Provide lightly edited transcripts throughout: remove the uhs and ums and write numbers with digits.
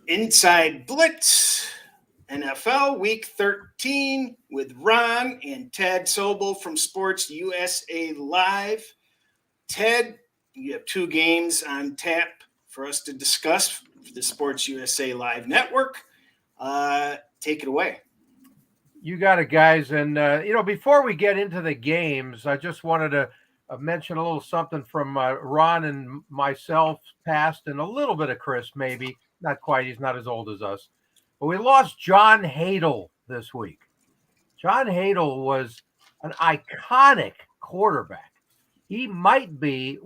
Inside Blitz NFL Week 13 with Ron and Ted Sobel from Sports USA Live. Ted, you have two games on tap for us to discuss for the Sports USA Live network. Take it away. You got it, guys. And, before we get into the games, I just wanted to mention a little something from Ron and myself past, and a little bit of Chris, maybe. Not quite. He's not as old as us. But we lost John Hadl this week. John Hadl was an iconic quarterback. He might be,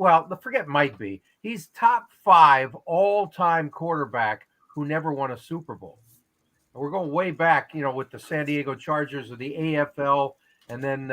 he's top 5 all-time quarterback who never won a Super Bowl. We're going way back, with the San Diego Chargers of the AFL and then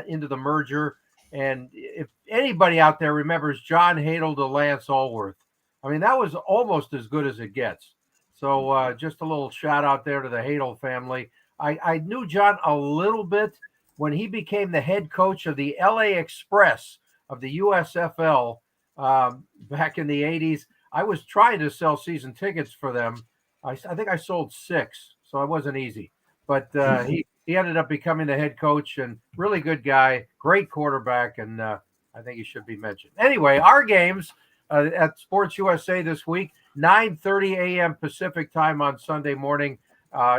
into the merger. And if anybody out there remembers John Hadl to Lance Allworth, I mean, that was almost as good as it gets. So just a little shout out there to the Hadl family. I knew John a little bit when he became the head coach of the LA Express of the USFL back in the 80s. I was trying to sell season tickets for them. I think I sold 6, so it wasn't easy. But he ended up becoming the head coach, and really good guy, great quarterback, and I think he should be mentioned. Anyway, our games at Sports USA this week, 9:30 a.m. Pacific time on Sunday morning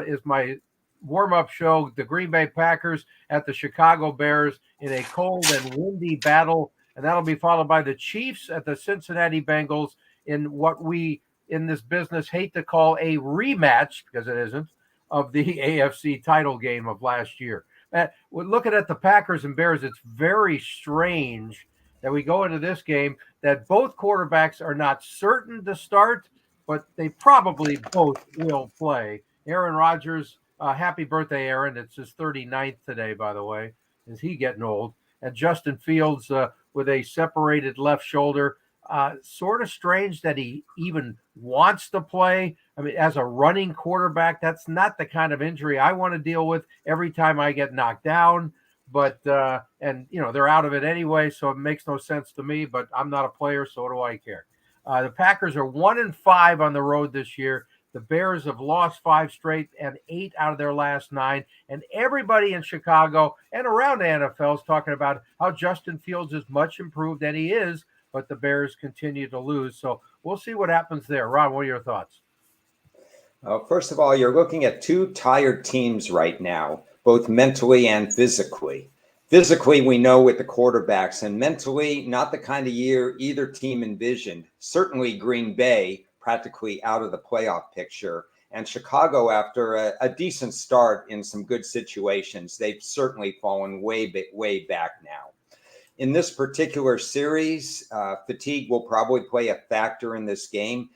is my warm-up show. The Green Bay Packers at the Chicago Bears in a cold and windy battle, and that'll be followed by the Chiefs at the Cincinnati Bengals in what we in this business hate to call a rematch, because it isn't, of the AFC title game of last year. Looking at the Packers and Bears, it's very strange that we go into this game that both quarterbacks are not certain to start, but they probably both will play. Aaron Rodgers, happy birthday, Aaron. It's his 39th today, by the way. Is he getting old? And Justin Fields with a separated left shoulder. Sort of strange that he even wants to play. I mean, as a running quarterback, that's not the kind of injury I want to deal with every time I get knocked down. But, they're out of it anyway, so it makes no sense to me, but I'm not a player, so what do I care? The Packers are 1-5 on the road this year. The Bears have lost 5 straight and 8 out of their last 9. And everybody in Chicago and around the NFL is talking about how Justin Fields is much improved, and he is, but the Bears continue to lose. So we'll see what happens there. Ron, what are your thoughts? First of all, you're looking at 2 tired teams right now, both mentally and physically. Physically, we know with the quarterbacks, and mentally, not the kind of year either team envisioned. Certainly Green Bay, practically out of the playoff picture, and Chicago, after a decent start in some good situations, they've certainly fallen way back now. In this particular series, fatigue will probably play a factor in this game.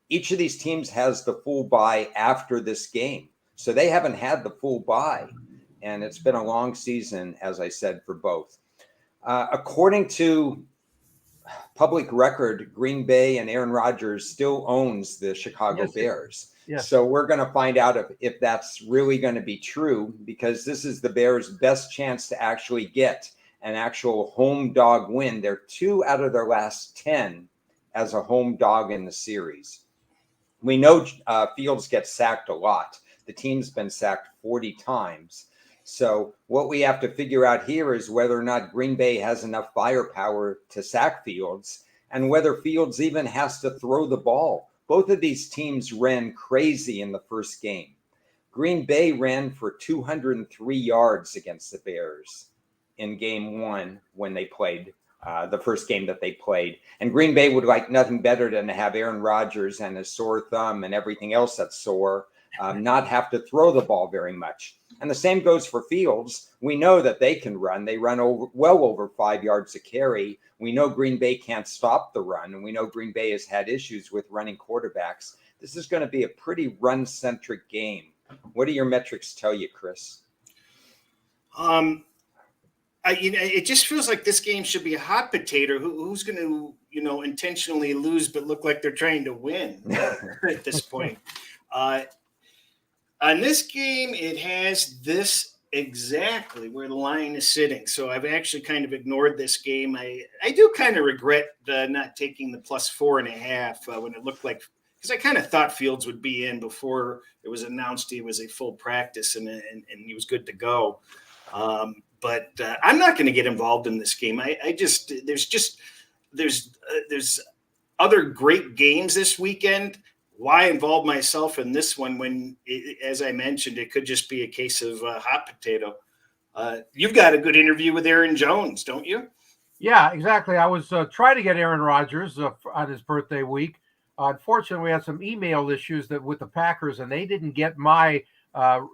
Each of these teams has the full bye after this game. So they haven't had the full bye. And it's been a long season, as I said, for both. According to public record, Green Bay and Aaron Rodgers still owns the Chicago Bears. Yes. So we're going to find out if that's really going to be true, because this is the Bears' best chance to actually get an actual home dog win. They're 2 out of their last 10 as a home dog in the series. We know Fields gets sacked a lot. The team's been sacked 40 times. So what we have to figure out here is whether or not Green Bay has enough firepower to sack Fields, and whether Fields even has to throw the ball. Both of these teams ran crazy in the first game. Green Bay ran for 203 yards against the Bears in game 1 when they played the first game that they played. And Green Bay would like nothing better than to have Aaron Rodgers and his sore thumb and everything else that's sore not have to throw the ball very much. And the same goes for Fields. We know that they can run. They run well over 5 yards a carry. We know Green Bay can't stop the run, and we know Green Bay has had issues with running quarterbacks. This is going to be a pretty run-centric game. What do your metrics tell you, Chris? It just feels like this game should be a hot potato. Who's going to, intentionally lose but look like they're trying to win at this point? On this game, it has this exactly where the line is sitting. So I've actually kind of ignored this game. I do kind of regret not taking the +4.5 when it looked like, because I kind of thought Fields would be in before it was announced he was a full practice and he was good to go. But I'm not going to get involved in this game. There's other great games this weekend. Why involve myself in this one when, as I mentioned, it could just be a case of hot potato? You've got a good interview with Aaron Jones, don't you? Yeah, exactly. I was trying to get Aaron Rodgers on his birthday week. Unfortunately, we had some email issues with the Packers, and they didn't get my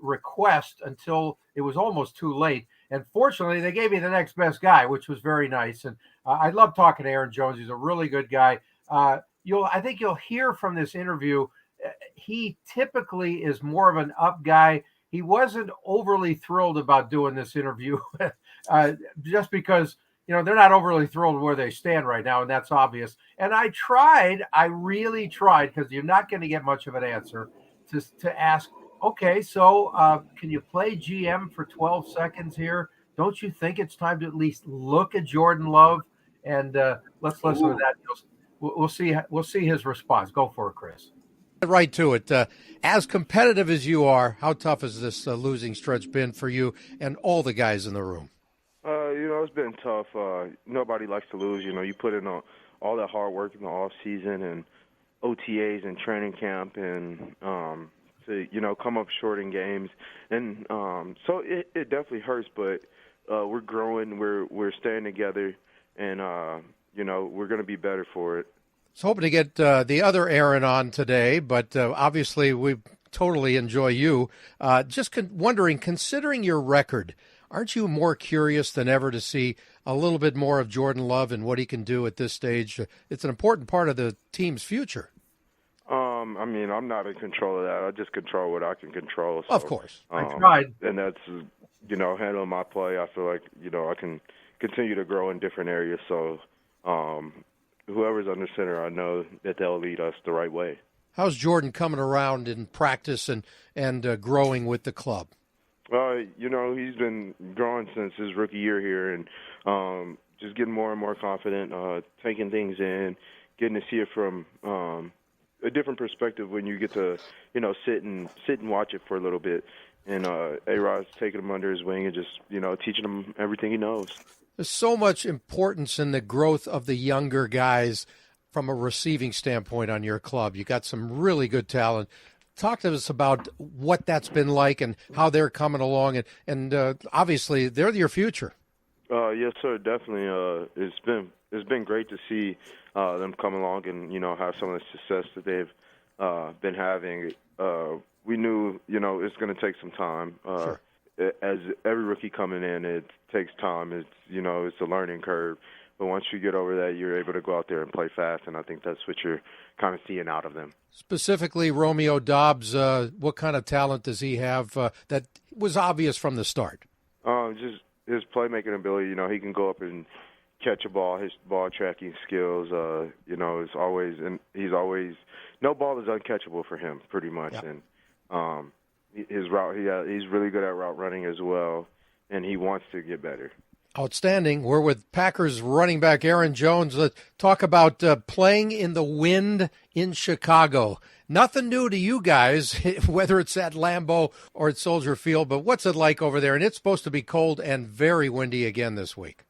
request until it was almost too late. And fortunately, they gave me the next best guy, which was very nice. And I love talking to Aaron Jones. He's a really good guy. I think you'll hear from this interview. He typically is more of an up guy. He wasn't overly thrilled about doing this interview, just because they're not overly thrilled where they stand right now, and that's obvious. And I really tried, because you're not going to get much of an answer, to ask, okay, so can you play GM for 12 seconds here? Don't you think it's time to at least look at Jordan Love? And let's listen to that. We'll see his response. Go for it, Chris. Right to it. As competitive as you are, how tough has this losing stretch been for you and all the guys in the room? It's been tough. Nobody likes to lose. You put in all that hard work in the off season and OTAs and training camp, and to come up short in games, and so it definitely hurts. But we're growing. We're staying together, and we're going to be better for it. I was hoping to get the other Aaron on today, but obviously we totally enjoy you. Just wondering, considering your record, aren't you more curious than ever to see a little bit more of Jordan Love and what he can do at this stage? It's an important part of the team's future. I'm not in control of that. I just control what I can control. So, of course. I tried. And that's, handling my play. I feel like, I can continue to grow in different areas. So whoever's under center, I know that they'll lead us the right way. How's Jordan coming around in practice and growing with the club? He's been growing since his rookie year here, and just getting more and more confident, taking things in, getting to see it from a different perspective when you get to, sit and watch it for a little bit. And A-Rod's taking him under his wing and just, teaching him everything he knows. There's so much importance in the growth of the younger guys from a receiving standpoint on your club. You got some really good talent. Talk to us about what that's been like and how they're coming along, and obviously they're your future. Yes, sir, definitely. It's been great to see them come along and have some of the success that they've been having. We knew it's going to take some time. Sure. As every rookie coming in, it takes time. It's a learning curve. But once you get over that, you're able to go out there and play fast, and I think that's what you're kind of seeing out of them. Specifically, Romeo Doubs, what kind of talent does he have that was obvious from the start? Just his playmaking ability. He can go up and catch a ball. His ball tracking skills. Is always, and he's always, no ball is uncatchable for him, pretty much. Yeah. And his route, he's really good at route running as well, and he wants to get better. Outstanding. We're with Packers running back Aaron Jones. Let's talk about playing in the wind in Chicago. Nothing new to you guys, whether it's at Lambeau or at Soldier Field, but what's it like over there? And it's supposed to be cold and very windy again this week.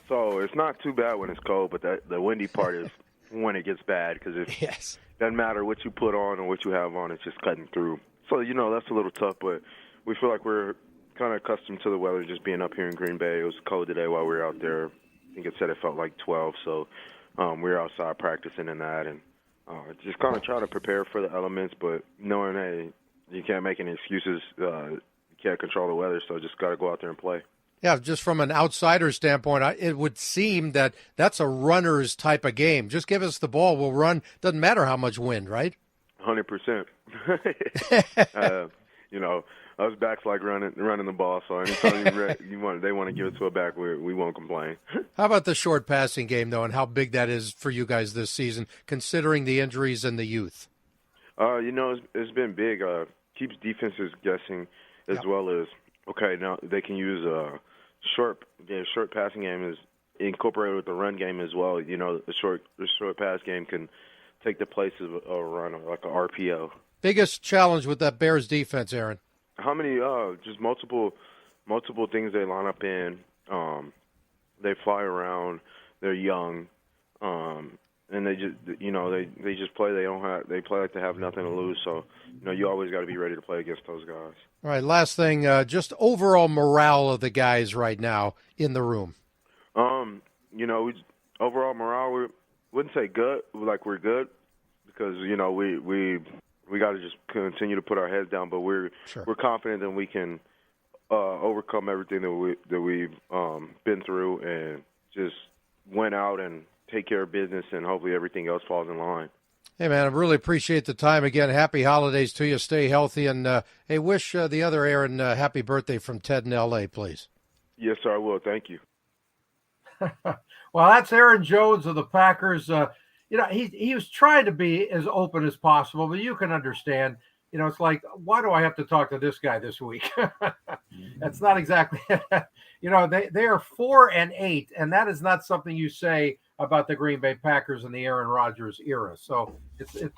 So it's not too bad when it's cold, but the windy part is when it gets bad, because it doesn't matter what you put on or what you have on, it's just cutting through. So, that's a little tough, but we feel like we're kind of accustomed to the weather just being up here in Green Bay. It was cold today while we were out there. I think it said it felt like 12, so we were outside practicing in that, and just kind of trying to prepare for the elements, but knowing, hey, you can't make any excuses. You can't control the weather, so just got to go out there and play. Yeah, just from an outsider standpoint, it would seem that that's a runner's type of game. Just give us the ball, we'll run. Doesn't matter how much wind, right? 100%. Us backs like running the ball, so anytime they want to give it to a back, we won't complain. How about the short passing game, though, and how big that is for you guys this season, considering the injuries and the youth? It's been big. Keeps defenses guessing, as well as, okay, now they can use a short passing game is incorporated with the run game as well. The short pass game can take the place of a runner, like a RPO. Biggest challenge with that Bears defense, Aaron? How many? Just multiple things they line up in. They fly around. They're young, and they just they just play. They play like they have nothing to lose. So you always got to be ready to play against those guys. All right, last thing, just overall morale of the guys right now in the room. Overall morale, we wouldn't say good, like we're good, because we got to just continue to put our heads down. But we're confident that we can overcome everything that we've been through, and just win out and take care of business, and hopefully everything else falls in line. Hey, man, I really appreciate the time. Again, happy holidays to you. Stay healthy. And, hey, wish the other Aaron happy birthday from Ted in L.A., please. Yes, sir, I will. Thank you. Well, that's Aaron Jones of the Packers. He was trying to be as open as possible, but you can understand. It's like, why do I have to talk to this guy this week? That's not exactly, they are 4-8, and that is not something you say about the Green Bay Packers in the Aaron Rodgers era. So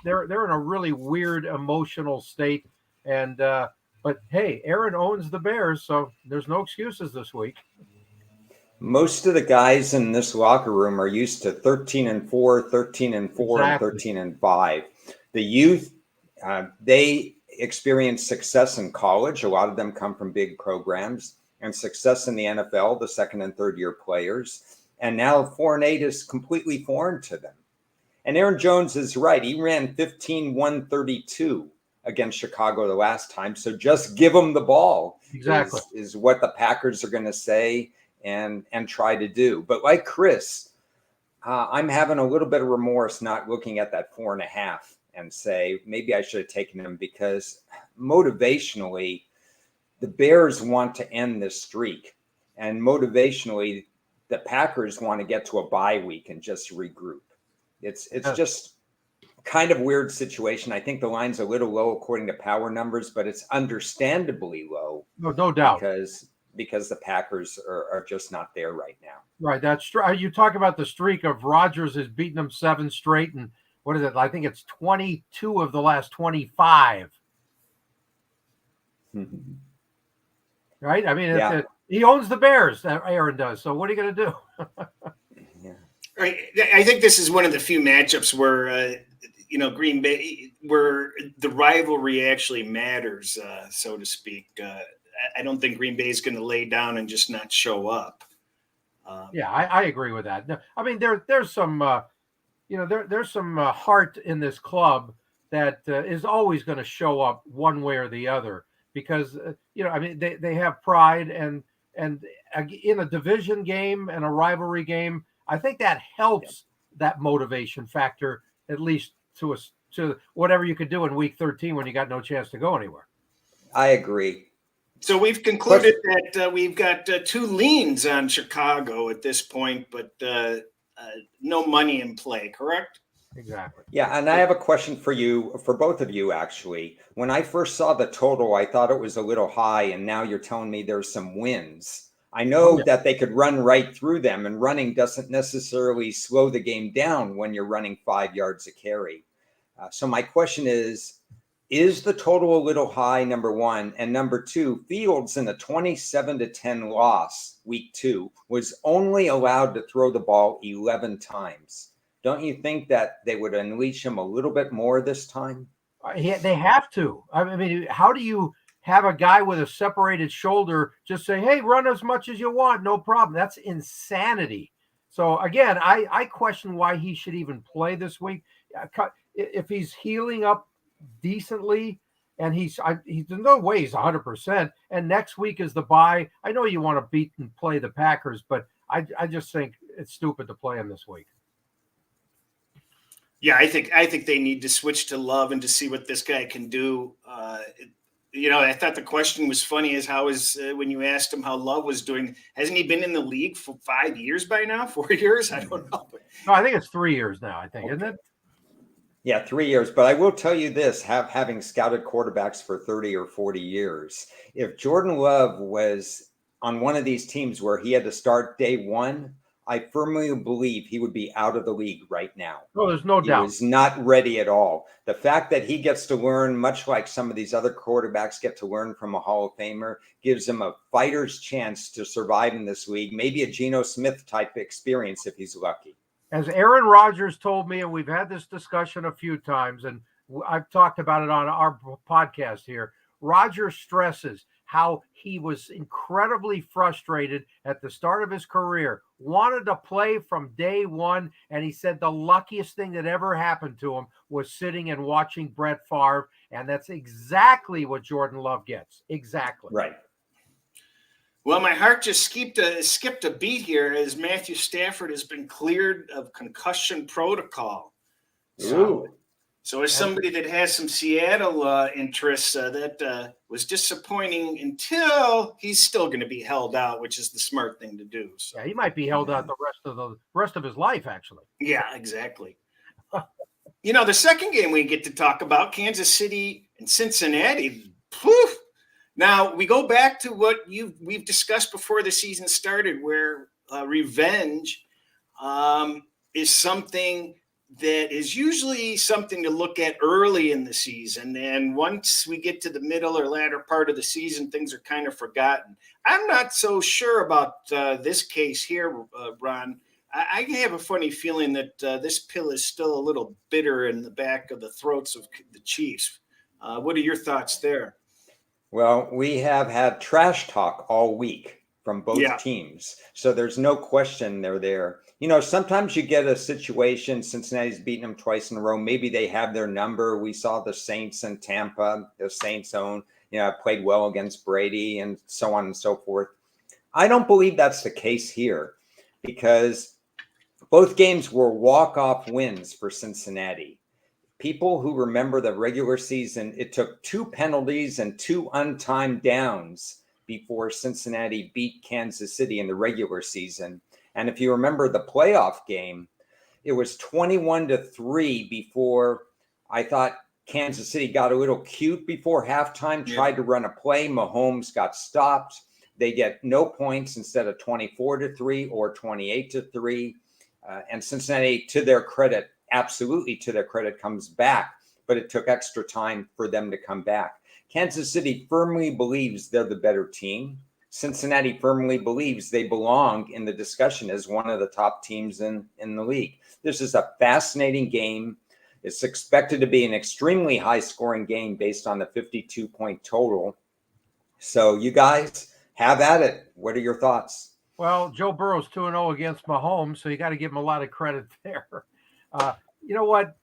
they're in a really weird emotional state. And but hey, Aaron owns the Bears, so there's no excuses this week. Most of the guys in this locker room are used to 13-4, 13-4, Exactly. and 13-5. The youth, they experience success in college. A lot of them come from big programs, and success in the NFL, the second and third year players. And now 4-8 is completely foreign to them. And Aaron Jones is right. He ran 15-132 against Chicago the last time. So just give them the ball. Exactly. Is what the Packers are going to say and try to do. But like Chris, I'm having a little bit of remorse not looking at that 4.5 and say, maybe I should have taken him, because motivationally, the Bears want to end this streak. And motivationally, the Packers want to get to a bye week and just regroup. It's just kind of weird situation. I think the line's a little low according to power numbers, but it's understandably low. No doubt. Because the Packers are just not there right now. Right. That's true. You talk about the streak of Rodgers has beaten them 7 straight. And what is it? I think it's 22 of the last 25. Right. I mean, he owns the Bears. Aaron does. So what are you going to do? Yeah. Right. I think this is one of the few matchups where, Green Bay, where the rivalry actually matters, so to speak. I don't think Green Bay is going to lay down and just not show up. I agree with that. No, I mean, there's some, there's some heart in this club that is always going to show up one way or the other, because, they have pride, and in a division game and a rivalry game, I think that helps that motivation factor, at least to whatever you could do in week 13 when you got no chance to go anywhere. I agree. So we've concluded that we've got 2 leans on Chicago at this point, but no money in play, correct? Exactly. Yeah, and I have a question for both of you, actually. When I first saw the total, I thought it was a little high, and now you're telling me there's some wins. I know that they could run right through them, and running doesn't necessarily slow the game down when you're running 5 yards a carry. So my question is the total a little high, number one? And number two, Fields in a 27-10 loss, week 2, was only allowed to throw the ball 11 times. Don't you think that they would unleash him a little bit more this time? They have to. I mean, how do you have a guy with a separated shoulder just say, hey, run as much as you want, no problem? That's insanity. So, again, I question why he should even play this week. If he's healing up decently, and there's no way he's 100%, and next week is the bye. I know you want to beat and play the Packers, but I just think it's stupid to play him this week. Yeah, I think they need to switch to Love and to see what this guy can do. I thought the question was funny as when you asked him how Love was doing. Hasn't he been in the league for 5 years by now? 4 years? I don't know. No, I think it's 3 years now, isn't it? Yeah, 3 years. But I will tell you this, having scouted quarterbacks for 30 or 40 years, if Jordan Love was on one of these teams where he had to start day one, I firmly believe he would be out of the league right now. Oh, there's no doubt. He was not ready at all. The fact that he gets to learn, much like some of these other quarterbacks get to learn from a Hall of Famer, gives him a fighter's chance to survive in this league, maybe a Geno Smith type experience if he's lucky. As Aaron Rodgers told me, and we've had this discussion a few times, and I've talked about it on our podcast here, Rodgers stresses how he was incredibly frustrated at the start of his career, wanted to play from day one, and he said the luckiest thing that ever happened to him was sitting and watching Brett Favre, and that's exactly what Jordan Love gets. Exactly. Right. Well, my heart just skipped a beat here as Matthew Stafford has been cleared of concussion protocol. So as somebody that has some Seattle interests, that was disappointing until he's still going to be held out, which is the smart thing to do. So. Yeah, he might be held out the rest of his life, actually. Yeah, exactly. The second game we get to talk about, Kansas City and Cincinnati. Whew. Now we go back to what we've discussed before the season started, where revenge is something that is usually something to look at early in the season. And once we get to the middle or latter part of the season, things are kind of forgotten. I'm not so sure about this case here, Ron. I have a funny feeling that this pill is still a little bitter in the back of the throats of the Chiefs. What are your thoughts there? Well, we have had trash talk all week from both teams. So there's no question they're there. Sometimes you get a situation, Cincinnati's beaten them twice in a row. Maybe they have their number. We saw the Saints in Tampa, the Saints played well against Brady and so on and so forth. I don't believe that's the case here because both games were walk-off wins for Cincinnati. People who remember the regular season, it took 2 penalties and 2 untimed downs before Cincinnati beat Kansas City in the regular season. And if you remember the playoff game, it was 21-3 before I thought Kansas City got a little cute before halftime, tried to run a play. Mahomes got stopped. They get no points instead of 24-3 or 28-3. And Cincinnati, to their credit, absolutely to their credit, comes back, but it took extra time for them to come back. Kansas City firmly believes they're the better team. Cincinnati firmly believes they belong in the discussion as one of the top teams in the league. This is a fascinating game. It's expected to be an extremely high-scoring game based on the 52-point total. So you guys have at it. What are your thoughts? Well, Joe Burrow's 2-0 against Mahomes, so you got to give him a lot of credit there. You know what?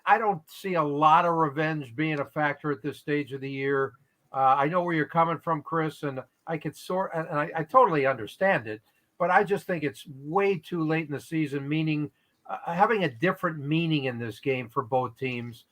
I don't see a lot of revenge being a factor at this stage of the year. I know where you're coming from, Chris, and I could I totally understand it, but I just think it's way too late in the season, meaning having a different meaning in this game for both teams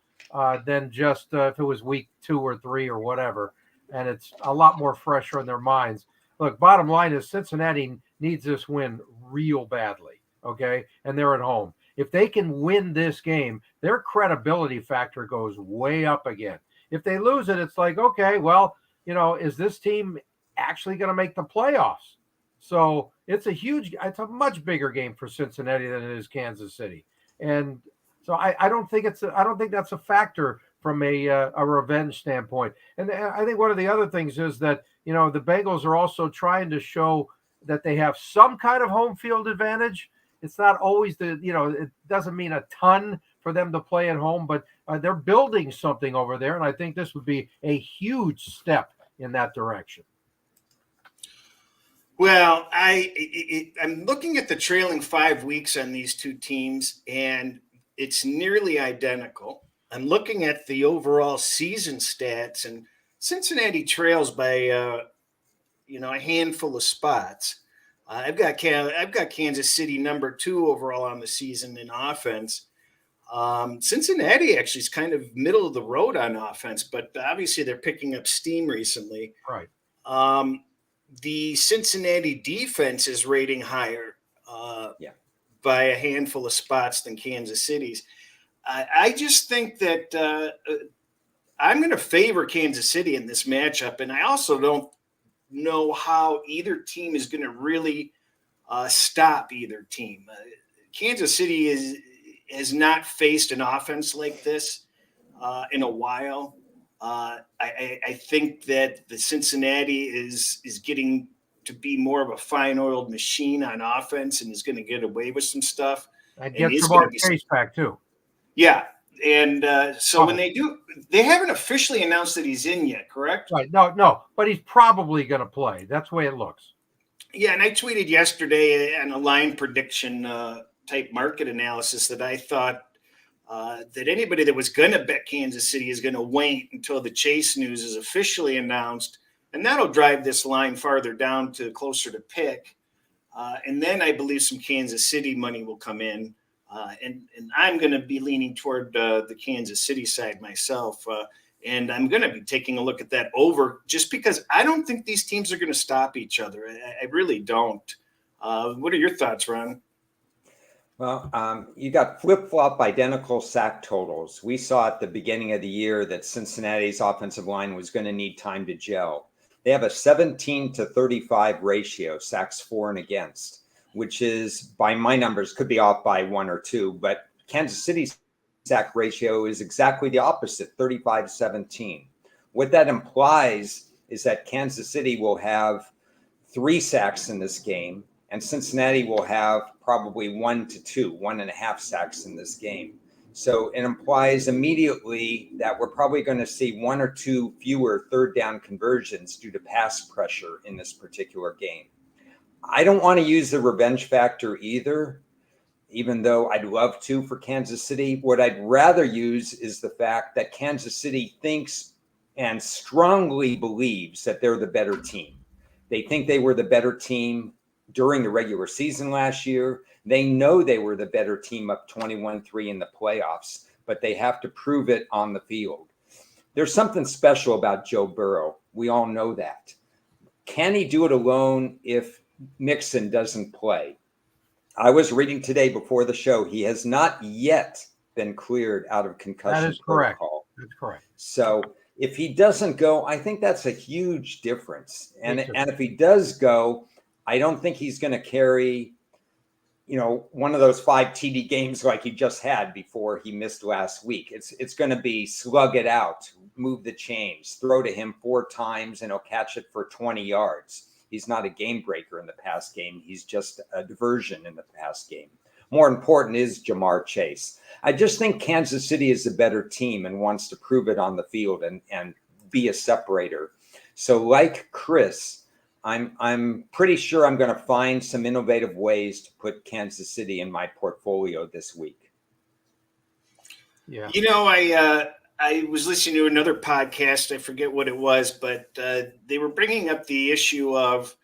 than just if it was week 2 or 3 or whatever, and it's a lot more fresher in their minds. Look, bottom line is Cincinnati needs this win real badly, okay? And they're at home. If they can win this game, their credibility factor goes way up again. If they lose it, it's like, okay, well, is this team actually going to make the playoffs? So it's a much bigger game for Cincinnati than it is Kansas City. And so I don't think that's a factor from a revenge standpoint. And I think one of the other things is that, the Bengals are also trying to show that they have some kind of home field advantage. It's not always it doesn't mean a ton for them to play at home, but they're building something over there. And I think this would be a huge step in that direction. Well, I'm looking at the trailing 5 weeks on these two teams, and it's nearly identical. I'm looking at the overall season stats, and Cincinnati trails by a handful of spots. I've got Kansas City number 2 overall on the season in offense. Cincinnati actually is kind of middle of the road on offense, but obviously they're picking up steam recently. Right. The Cincinnati defense is rating higher by a handful of spots than Kansas City's. I just think that I'm going to favor Kansas City in this matchup, and I also don't know how either team is going to really stop either team. Kansas City has not faced an offense like this in a while. I think that the Cincinnati is getting to be more of a fine-oiled machine on offense and is going to get away with some stuff. And And get is Jamar gonna be Chase back too. Yeah. And so when they do, they haven't officially announced that he's in yet, correct? Right. No, but he's probably going to play. That's the way it looks. Yeah, and I tweeted yesterday on a line prediction type market analysis that I thought that anybody that was going to bet Kansas City is going to wait until the Chase news is officially announced, and that'll drive this line farther down to closer to pick. And then I believe some Kansas City money will come in. And I'm going to be leaning toward the Kansas City side myself. And I'm going to be taking a look at that over just because I don't think these teams are going to stop each other. I really don't. What are your thoughts, Ron? Well, you got flip-flop identical sack totals. We saw at the beginning of the year that Cincinnati's offensive line was going to need time to gel. They have a 17-35 ratio, sacks for and against, which is, by my numbers, could be off by 1 or 2, but Kansas City's sack ratio is exactly the opposite, 35-17. What that implies is that Kansas City will have 3 sacks in this game, and Cincinnati will have probably 1 to 2, 1.5 sacks in this game. So it implies immediately that we're probably going to see 1 or 2 fewer third down conversions due to pass pressure in this particular game. I don't want to use the revenge factor either, even though I'd love to for Kansas City. What I'd rather use is the fact that Kansas City thinks and strongly believes that they're the better team. They think they were the better team during the regular season last year. They know they were the better team up 21-3 in the playoffs, but they have to prove it on the field. There's something special about Joe Burrow. We all know that. Can he do it alone if Mixon doesn't play? I was reading today before the show. He has not yet been cleared out of concussion That is correct. protocol. That's correct. So if he doesn't go, I think that's a huge difference. And if he does go, I don't think he's going to carry, one of those 5 TD games like he just had before he missed last week. It's going to be slug it out, move the chains, throw to him 4 times, and he'll catch it for 20 yards. He's not a game breaker in the pass game. He's just a diversion in the pass game. More important is Jamar Chase. I just think Kansas City is a better team and wants to prove it on the field and be a separator. So like Chris, I'm pretty sure I'm going to find some innovative ways to put Kansas City in my portfolio this week. Yeah. I was listening to another podcast. I forget what it was, but they were bringing up the issue of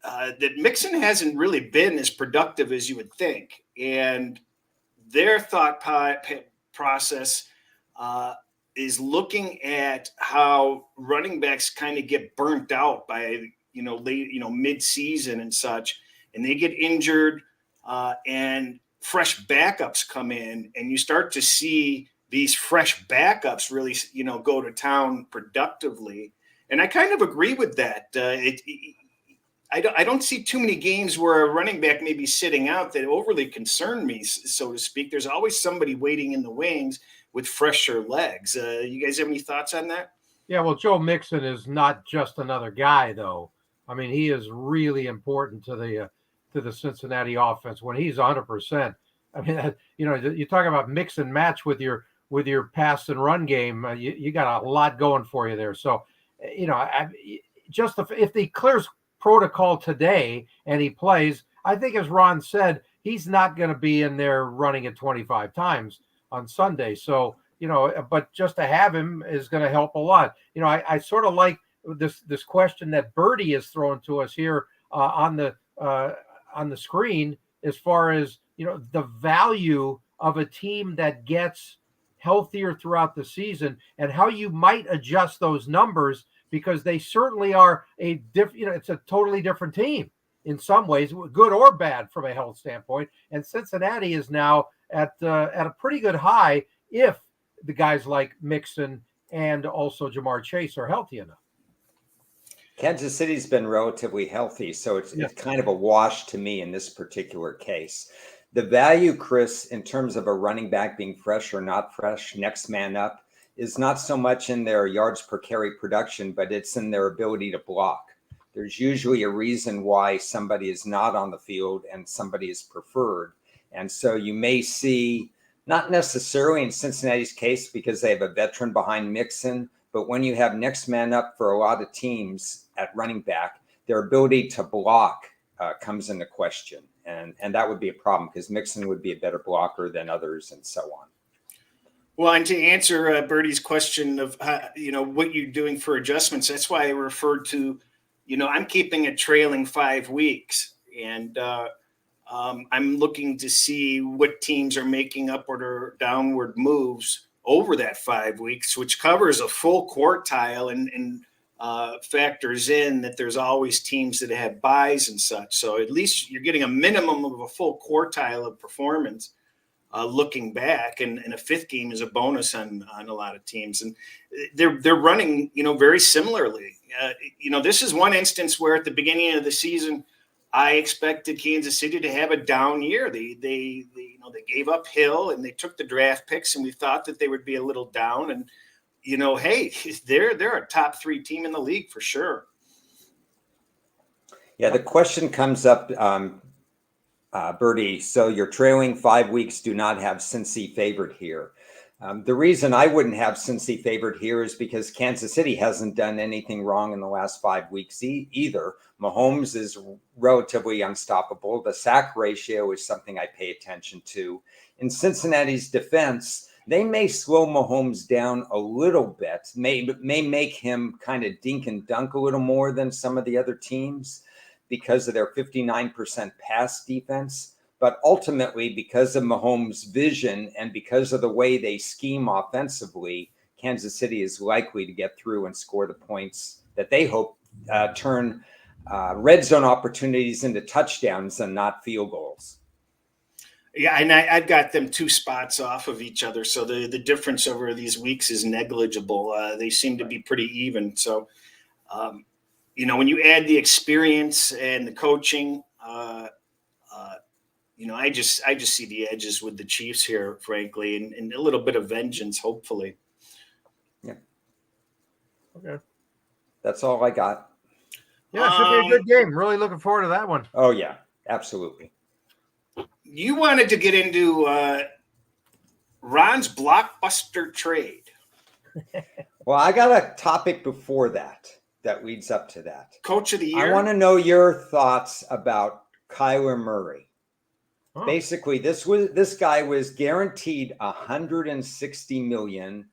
that Mixon hasn't really been as productive as you would think. And their thought process is looking at how running backs kind of get burnt out by, late, mid-season and such, and they get injured and fresh backups come in, and you start to see these fresh backups really, go to town productively. And I kind of agree with that. I don't see too many games where a running back may be sitting out that overly concern me, so to speak. There's always somebody waiting in the wings with fresher legs. You guys have any thoughts on that? Yeah, well, Joe Mixon is not just another guy, though. I mean, he is really important to the Cincinnati offense when he's 100%. I mean, you talk about mix and match with your pass and run game. You got a lot going for you there. So, if he clears protocol today and he plays, I think, as Ron said, he's not going to be in there running it 25 times on Sunday. So, but just to have him is going to help a lot. I sort of like this question that Birdie is throwing to us here on the screen, as far as, the value of a team that gets healthier throughout the season and how you might adjust those numbers, because they certainly are it's a totally different team in some ways, good or bad from a health standpoint. And Cincinnati is now at a pretty good high if the guys like Mixon and also Jamar Chase are healthy enough. Kansas City's been relatively healthy, so it's kind of a wash to me in this particular case. The value, Chris, in terms of a running back being fresh or not fresh, next man up, is not so much in their yards per carry production, but it's in their ability to block. There's usually a reason why somebody is not on the field and somebody is preferred. And so you may see, not necessarily in Cincinnati's case because they have a veteran behind Mixon, but when you have next man up for a lot of teams at running back, their ability to block comes into question. And that would be a problem because Mixon would be a better blocker than others and so on. Well, and to answer Bertie's question of, what you're doing for adjustments, that's why I referred to, I'm keeping it trailing 5 weeks. And I'm looking to see what teams are making upward or downward moves over that 5 weeks, which covers a full quartile and factors in that there's always teams that have buys and such. So at least you're getting a minimum of a full quartile of performance looking back, and a fifth game is a bonus on a lot of teams. And they're running, very similarly. This is one instance where at the beginning of the season, I expected Kansas City to have a down year. They gave up Hill and they took the draft picks, and we thought that they would be a little down. And hey, they're a top 3 team in the league for sure. Yeah, the question comes up, Bertie. So you're trailing 5 weeks. Do not have Cincy favored here. The reason I wouldn't have Cincy favored here is because Kansas City hasn't done anything wrong in the last 5 weeks either. Mahomes is relatively unstoppable. The sack ratio is something I pay attention to. In Cincinnati's defense, they may slow Mahomes down a little bit, may make him kind of dink and dunk a little more than some of the other teams because of their 59% pass defense. But ultimately, because of Mahomes' vision and because of the way they scheme offensively, Kansas City is likely to get through and score the points that they hope turn red zone opportunities into touchdowns and not field goals. Yeah, and I've got them 2 spots off of each other, so the difference over these weeks is negligible. They seem to be pretty even. So, when you add the experience and the coaching, I just see the edges with the Chiefs here, frankly, and a little bit of vengeance, hopefully. Yeah. Okay. That's all I got. Yeah, it should be a good game. Really looking forward to that one. Oh, yeah, absolutely. You wanted to get into Ron's blockbuster trade. Well, I got a topic before that leads up to that. Coach of the year? I want to know your thoughts about Kyler Murray. Huh. Basically, this guy was guaranteed $160 million.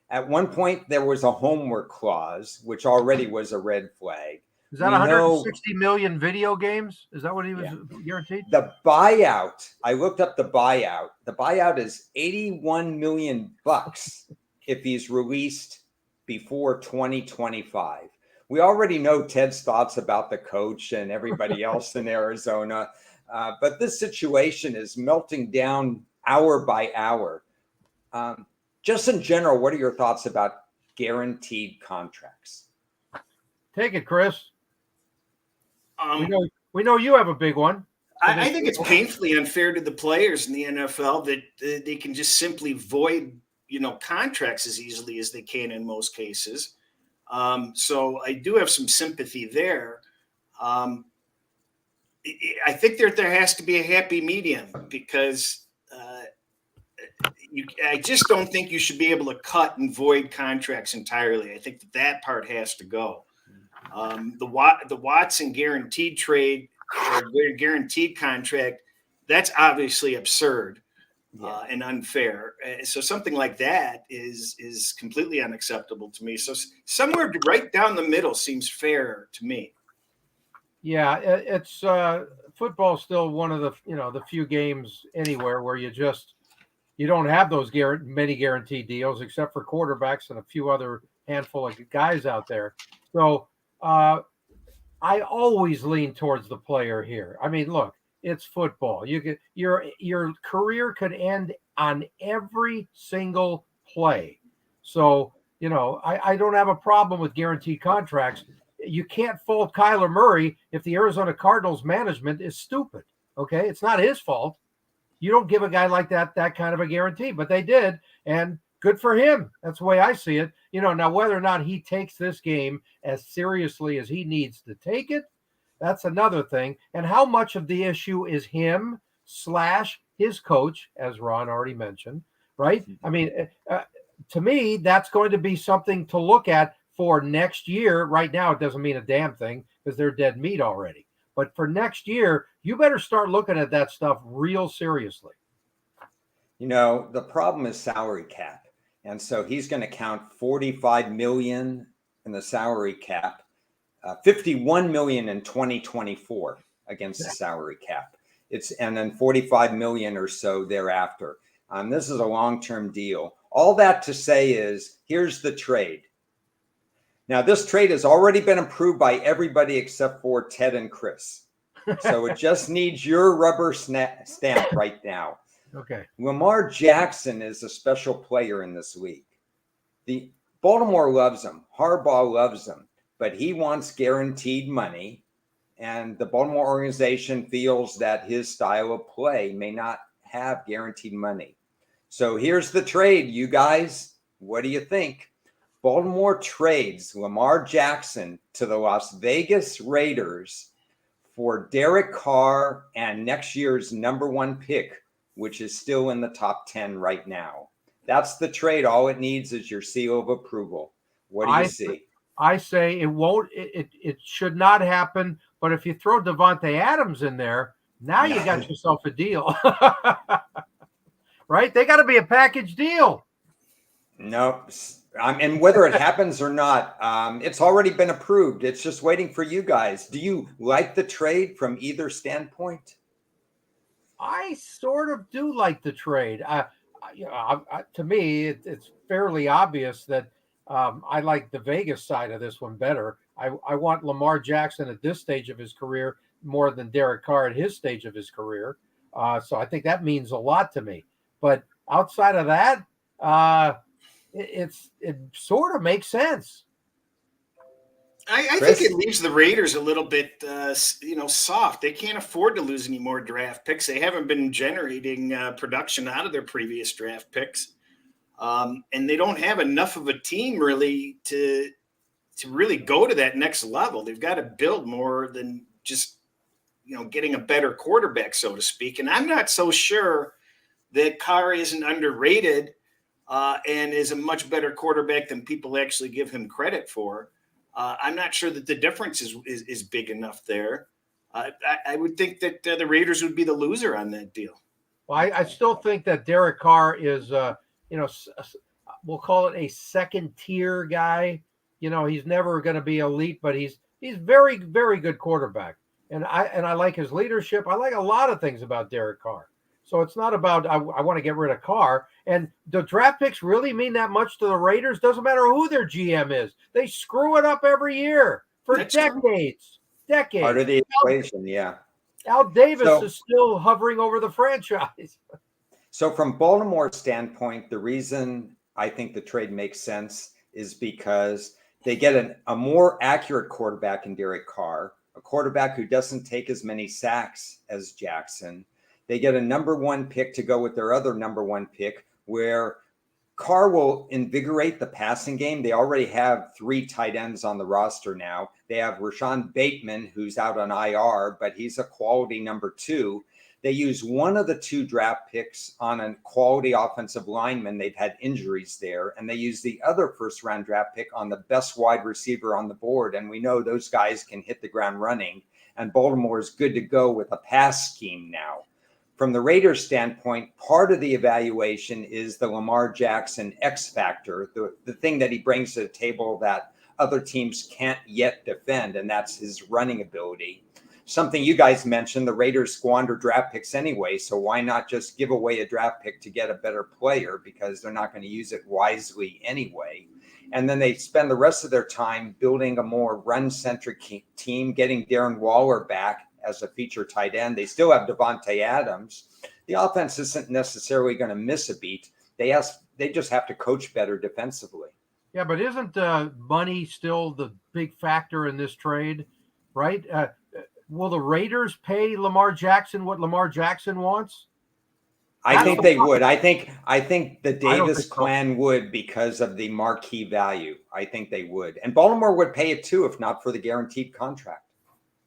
At one point, there was a homework clause, which already was a red flag. Is that 160 million video games? Is that what he was guaranteed? The buyout, I looked up the buyout. The buyout is $81 million if he's released before 2025. We already know Ted's thoughts about the coach and everybody else in Arizona. But this situation is melting down hour by hour. Just in general, what are your thoughts about guaranteed contracts? Take it, Chris. We know you have a big one. I think it's painfully unfair to the players in the NFL that they can just simply void, contracts as easily as they can in most cases. So I do have some sympathy there. I think there has to be a happy medium because I just don't think you should be able to cut and void contracts entirely. I think that part has to go. The Watson guaranteed trade or guaranteed contract, that's obviously absurd and unfair. So something like that is completely unacceptable to me. So somewhere right down the middle seems fair to me. Yeah, it's football still one of the few games anywhere where you don't have those many guaranteed deals except for quarterbacks and a few other handful of guys out there. So I always lean towards the player here. I mean, look, it's football. Your career could end on every single play. So, I don't have a problem with guaranteed contracts. you can't fault Kyler Murray if the Arizona Cardinals management is stupid. Okay, it's not his fault. You don't give a guy like that kind of a guarantee, but they did, and good for him. That's the way I see it. Now whether or not he takes this game as seriously as he needs to take it, that's another thing. And how much of the issue is him / his coach, as Ron already mentioned, right? I mean, to me, that's going to be something to look at for next year. Right now, it doesn't mean a damn thing because they're dead meat already. But for next year, you better start looking at that stuff real seriously. The problem is salary cap. And so he's going to count $45 million in the salary cap, $51 million in 2024 against the salary cap. And then $45 million or so thereafter. This is a long-term deal. All that to say is, here's the trade. Now, this trade has already been approved by everybody except for Ted and Chris. So it just needs your rubber stamp right now. Okay. Lamar Jackson is a special player in this league. The Baltimore loves him. Harbaugh loves him. But he wants guaranteed money. And the Baltimore organization feels that his style of play may not have guaranteed money. So here's the trade, you guys. What do you think? Baltimore trades Lamar Jackson to the Las Vegas Raiders for Derek Carr and next year's #1 pick, which is still in the top 10 right now. That's the trade. All it needs is your seal of approval. What do you see? I say it won't. It should not happen. But if you throw Devontae Adams in there, now you got yourself a deal. Right? They got to be a package deal. No. And whether it happens or not, it's already been approved. It's just waiting for you guys. Do you like the trade from either standpoint? I sort of do like the trade. To me, it's fairly obvious that I like the Vegas side of this one better. I want Lamar Jackson at this stage of his career more than Derek Carr at his stage of his career. So I think that means a lot to me. But outside of that, it sort of makes sense. I think it leaves the Raiders a little bit, soft. They can't afford to lose any more draft picks. They haven't been generating production out of their previous draft picks, and they don't have enough of a team really to really go to that next level. They've got to build more than just getting a better quarterback, so to speak. And I'm not so sure that Carr isn't underrated and is a much better quarterback than people actually give him credit for. I'm not sure that the difference is big enough there. I would think that the Raiders would be the loser on that deal. Well, I still think that Derek Carr is, we'll call it a second tier guy. He's never going to be elite, but he's very, very good quarterback. And I like his leadership. I like a lot of things about Derek Carr. So it's not about I want to get rid of Carr. And the draft picks really mean that much to the Raiders. Doesn't matter who their GM is. They screw it up every year for decades. Part of the equation, yeah. Al Davis is still hovering over the franchise. So from Baltimore's standpoint, the reason I think the trade makes sense is because they get a more accurate quarterback in Derek Carr, a quarterback who doesn't take as many sacks as Jackson. They get a #1 pick to go with their other #1 pick, where Carr will invigorate the passing game. They already have 3 tight ends on the roster now. They have Rashawn Bateman, who's out on IR, but he's a quality #2. They use one of the 2 draft picks on a quality offensive lineman. They've had injuries there. And they use the other first-round draft pick on the best wide receiver on the board. And we know those guys can hit the ground running. And Baltimore is good to go with a pass scheme now. From the Raiders' standpoint, part of the evaluation is the Lamar Jackson X factor, the thing that he brings to the table that other teams can't yet defend, and that's his running ability. Something you guys mentioned, the Raiders squander draft picks anyway, so why not just give away a draft pick to get a better player, because they're not going to use it wisely anyway. And then they spend the rest of their time building a more run-centric team, getting Darren Waller back as a feature tight end. They still have Devontae Adams. The offense isn't necessarily going to miss a beat. They just have to coach better defensively. Yeah, but isn't money still the big factor in this trade, right? Will the Raiders pay Lamar Jackson what Lamar Jackson wants? I think they would. I think the I don't Davis think so. clan would because of the marquee value. I think they would. And Baltimore would pay it too if not for the guaranteed contract.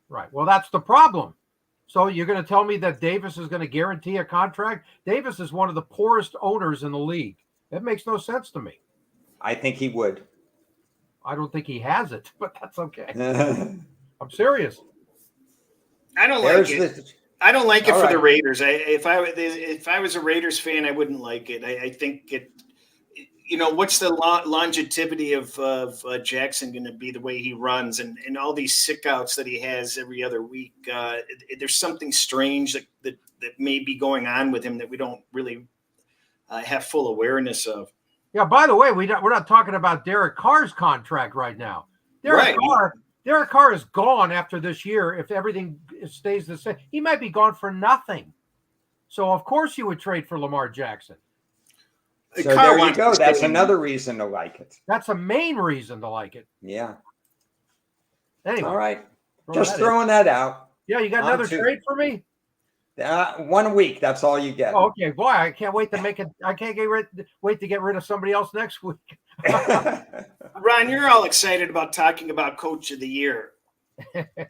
Right. Well, that's the problem. So you're going to tell me that Davis is going to guarantee a contract? Davis is one of the poorest owners in the league. That makes no sense to me. I think he would. I don't think he has it, but that's okay. I'm serious. I don't like it. I don't like it for the Raiders. If I was a Raiders fan, I wouldn't like it. I think it. What's the longevity of Jackson going to be the way he runs and all these sick outs that he has every other week? There's something strange that may be going on with him that we don't really have full awareness of. Yeah. By the way, we're not talking about Derek Carr's contract right now. Derek Carr is gone after this year. If everything stays the same, he might be gone for nothing. So of course you would trade for Lamar Jackson. So there you go. That's another reason to like it. That's a main reason to like it. Yeah. Anyway. All right. Just throwing that out. Yeah, you got another trade for me? 1 week. That's all you get. Oh, okay. Boy, I can't wait to make it. I can't wait to get rid of somebody else next week. Ron, you're all excited about talking about Coach of the Year.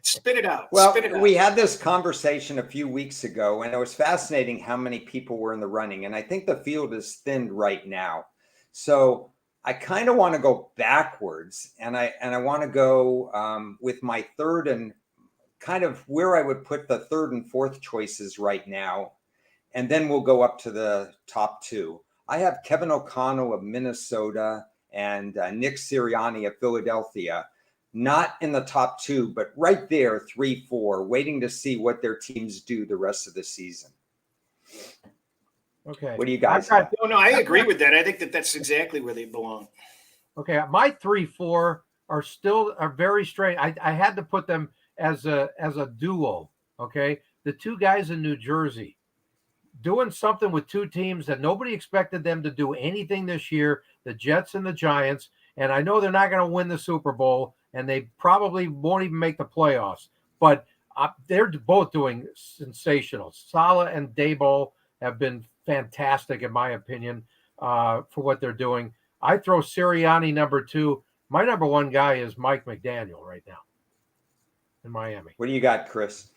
Spit it out. Well, we had this conversation a few weeks ago, and it was fascinating how many people were in the running. And I think the field is thinned right now. So I kind of want to go backwards, and I want to go with my third and kind of where I would put the third and fourth choices right now. And then we'll go up to the top two. I have Kevin O'Connell of Minnesota and Nick Sirianni of Philadelphia. Not in the top two, but right there, 3-4, waiting to see what their teams do the rest of the season. Okay. What do you guys have? No, I agree with that. I think that's exactly where they belong. Okay. My 3-4 are very strange. I had to put them as a duo. Okay. The two guys in New Jersey doing something with two teams that nobody expected them to do anything this year, the Jets and the Giants. And I know they're not going to win the Super Bowl, and they probably won't even make the playoffs. But they're both doing sensational. Saleh and Daboll have been fantastic, in my opinion, for what they're doing. I throw Sirianni number 2. My number 1 guy is Mike McDaniel right now in Miami. What do you got, Chris?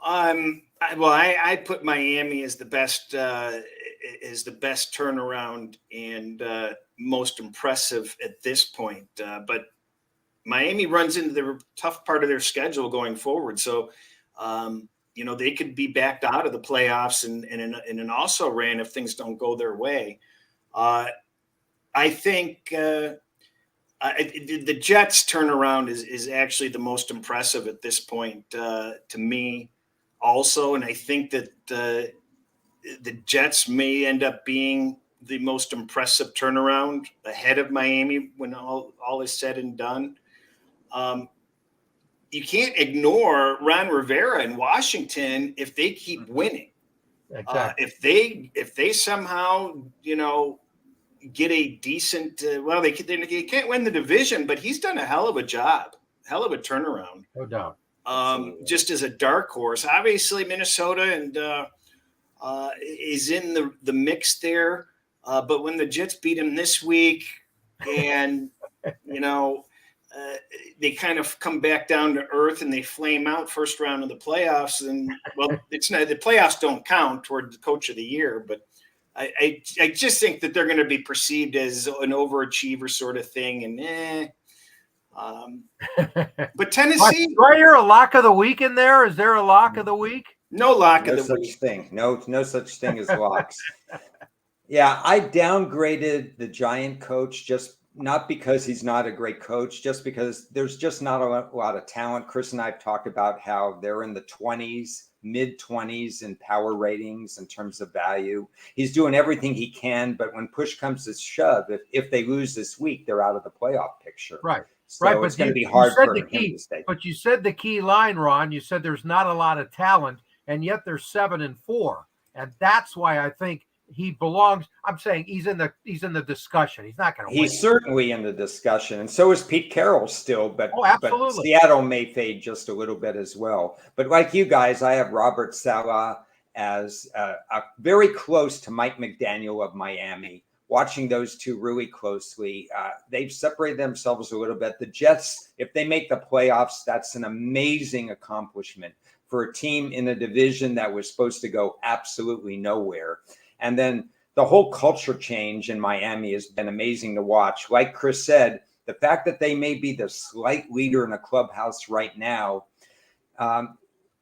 I put Miami as the best turnaround and most impressive at this point. But Miami runs into the tough part of their schedule going forward. So, they could be backed out of the playoffs and an also ran if things don't go their way. I think the Jets turnaround is actually the most impressive at this point to me also. And I think that the Jets may end up being the most impressive turnaround ahead of Miami when all is said and done. You can't ignore Ron Rivera in Washington if they keep winning. Exactly. If they somehow, get a decent, they can't win the division, but he's done a hell of a job, hell of a turnaround. No doubt. Just as a dark horse, obviously Minnesota and is in the mix there. But when the Jets beat him this week and, they kind of come back down to earth and they flame out first round of the playoffs. And it's not, the playoffs don't count toward the Coach of the Year, but I just think that they're going to be perceived as an overachiever sort of thing. And but Tennessee, do I hear a lock of the week in there? Is there a lock of the week? No lock of the week. No such thing as locks. Yeah, I downgraded the Giant coach just not because he's not a great coach, just because there's just not a lot of talent. Chris and I have talked about how they're in the 20s, mid-20s in power ratings in terms of value. He's doing everything he can, but when push comes to shove, if they lose this week, they're out of the playoff picture. Right. So it's going to be hard for him to stay. But you said the key line, Ron. You said there's not a lot of talent, and yet they're 7-4. And that's why I think he belongs. I'm saying he's in the discussion. He's not going to win. He's certainly in the discussion, and so is Pete Carroll still. But absolutely. Seattle may fade just a little bit as well. But like you guys, I have Robert Saleh as very close to Mike McDaniel of Miami. Watching those two really closely, they've separated themselves a little bit. The Jets, if they make the playoffs, that's an amazing accomplishment for a team in a division that was supposed to go absolutely nowhere. And then the whole culture change in Miami has been amazing to watch. Like Chris said, the fact that they may be the slight leader in the clubhouse right now,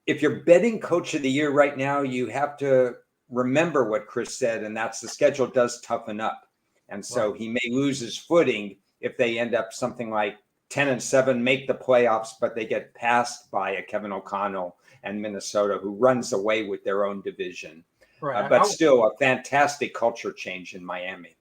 if you're betting coach of the year right now, you have to remember what Chris said, and that's the schedule does toughen up. And so he may lose his footing if they end up something like 10-7, make the playoffs, but they get passed by a Kevin O'Connell and Minnesota, who runs away with their own division. Right. But still a fantastic culture change in Miami.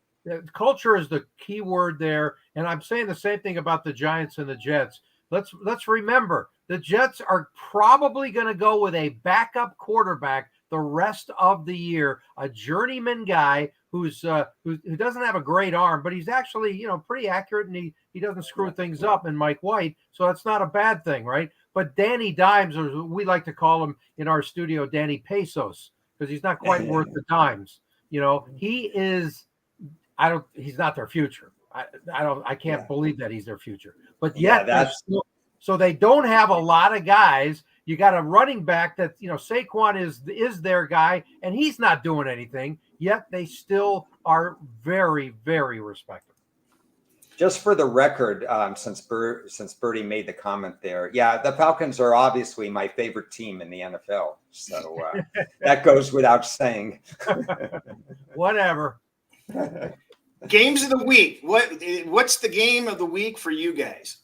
Culture is the key word there. And I'm saying the same thing about the Giants and the Jets. Let's remember, the Jets are probably going to go with a backup quarterback the rest of the year, a journeyman guy who doesn't have a great arm, but he's actually, pretty accurate, and he doesn't screw things up in Mike White. So that's not a bad thing, right? But Danny Dimes, or we like to call him in our studio, Danny Pesos, because he's not quite worth the dimes. He is, he's not their future. I can't believe that he's their future. But yet, so they don't have a lot of guys. You got a running back that, Saquon is their guy, and he's not doing anything, yet they still are very, very respectable. Just for the record, since Bertie made the comment there, the Falcons are obviously my favorite team in the NFL. So that goes without saying. Whatever. Games of the week. What's the game of the week for you guys?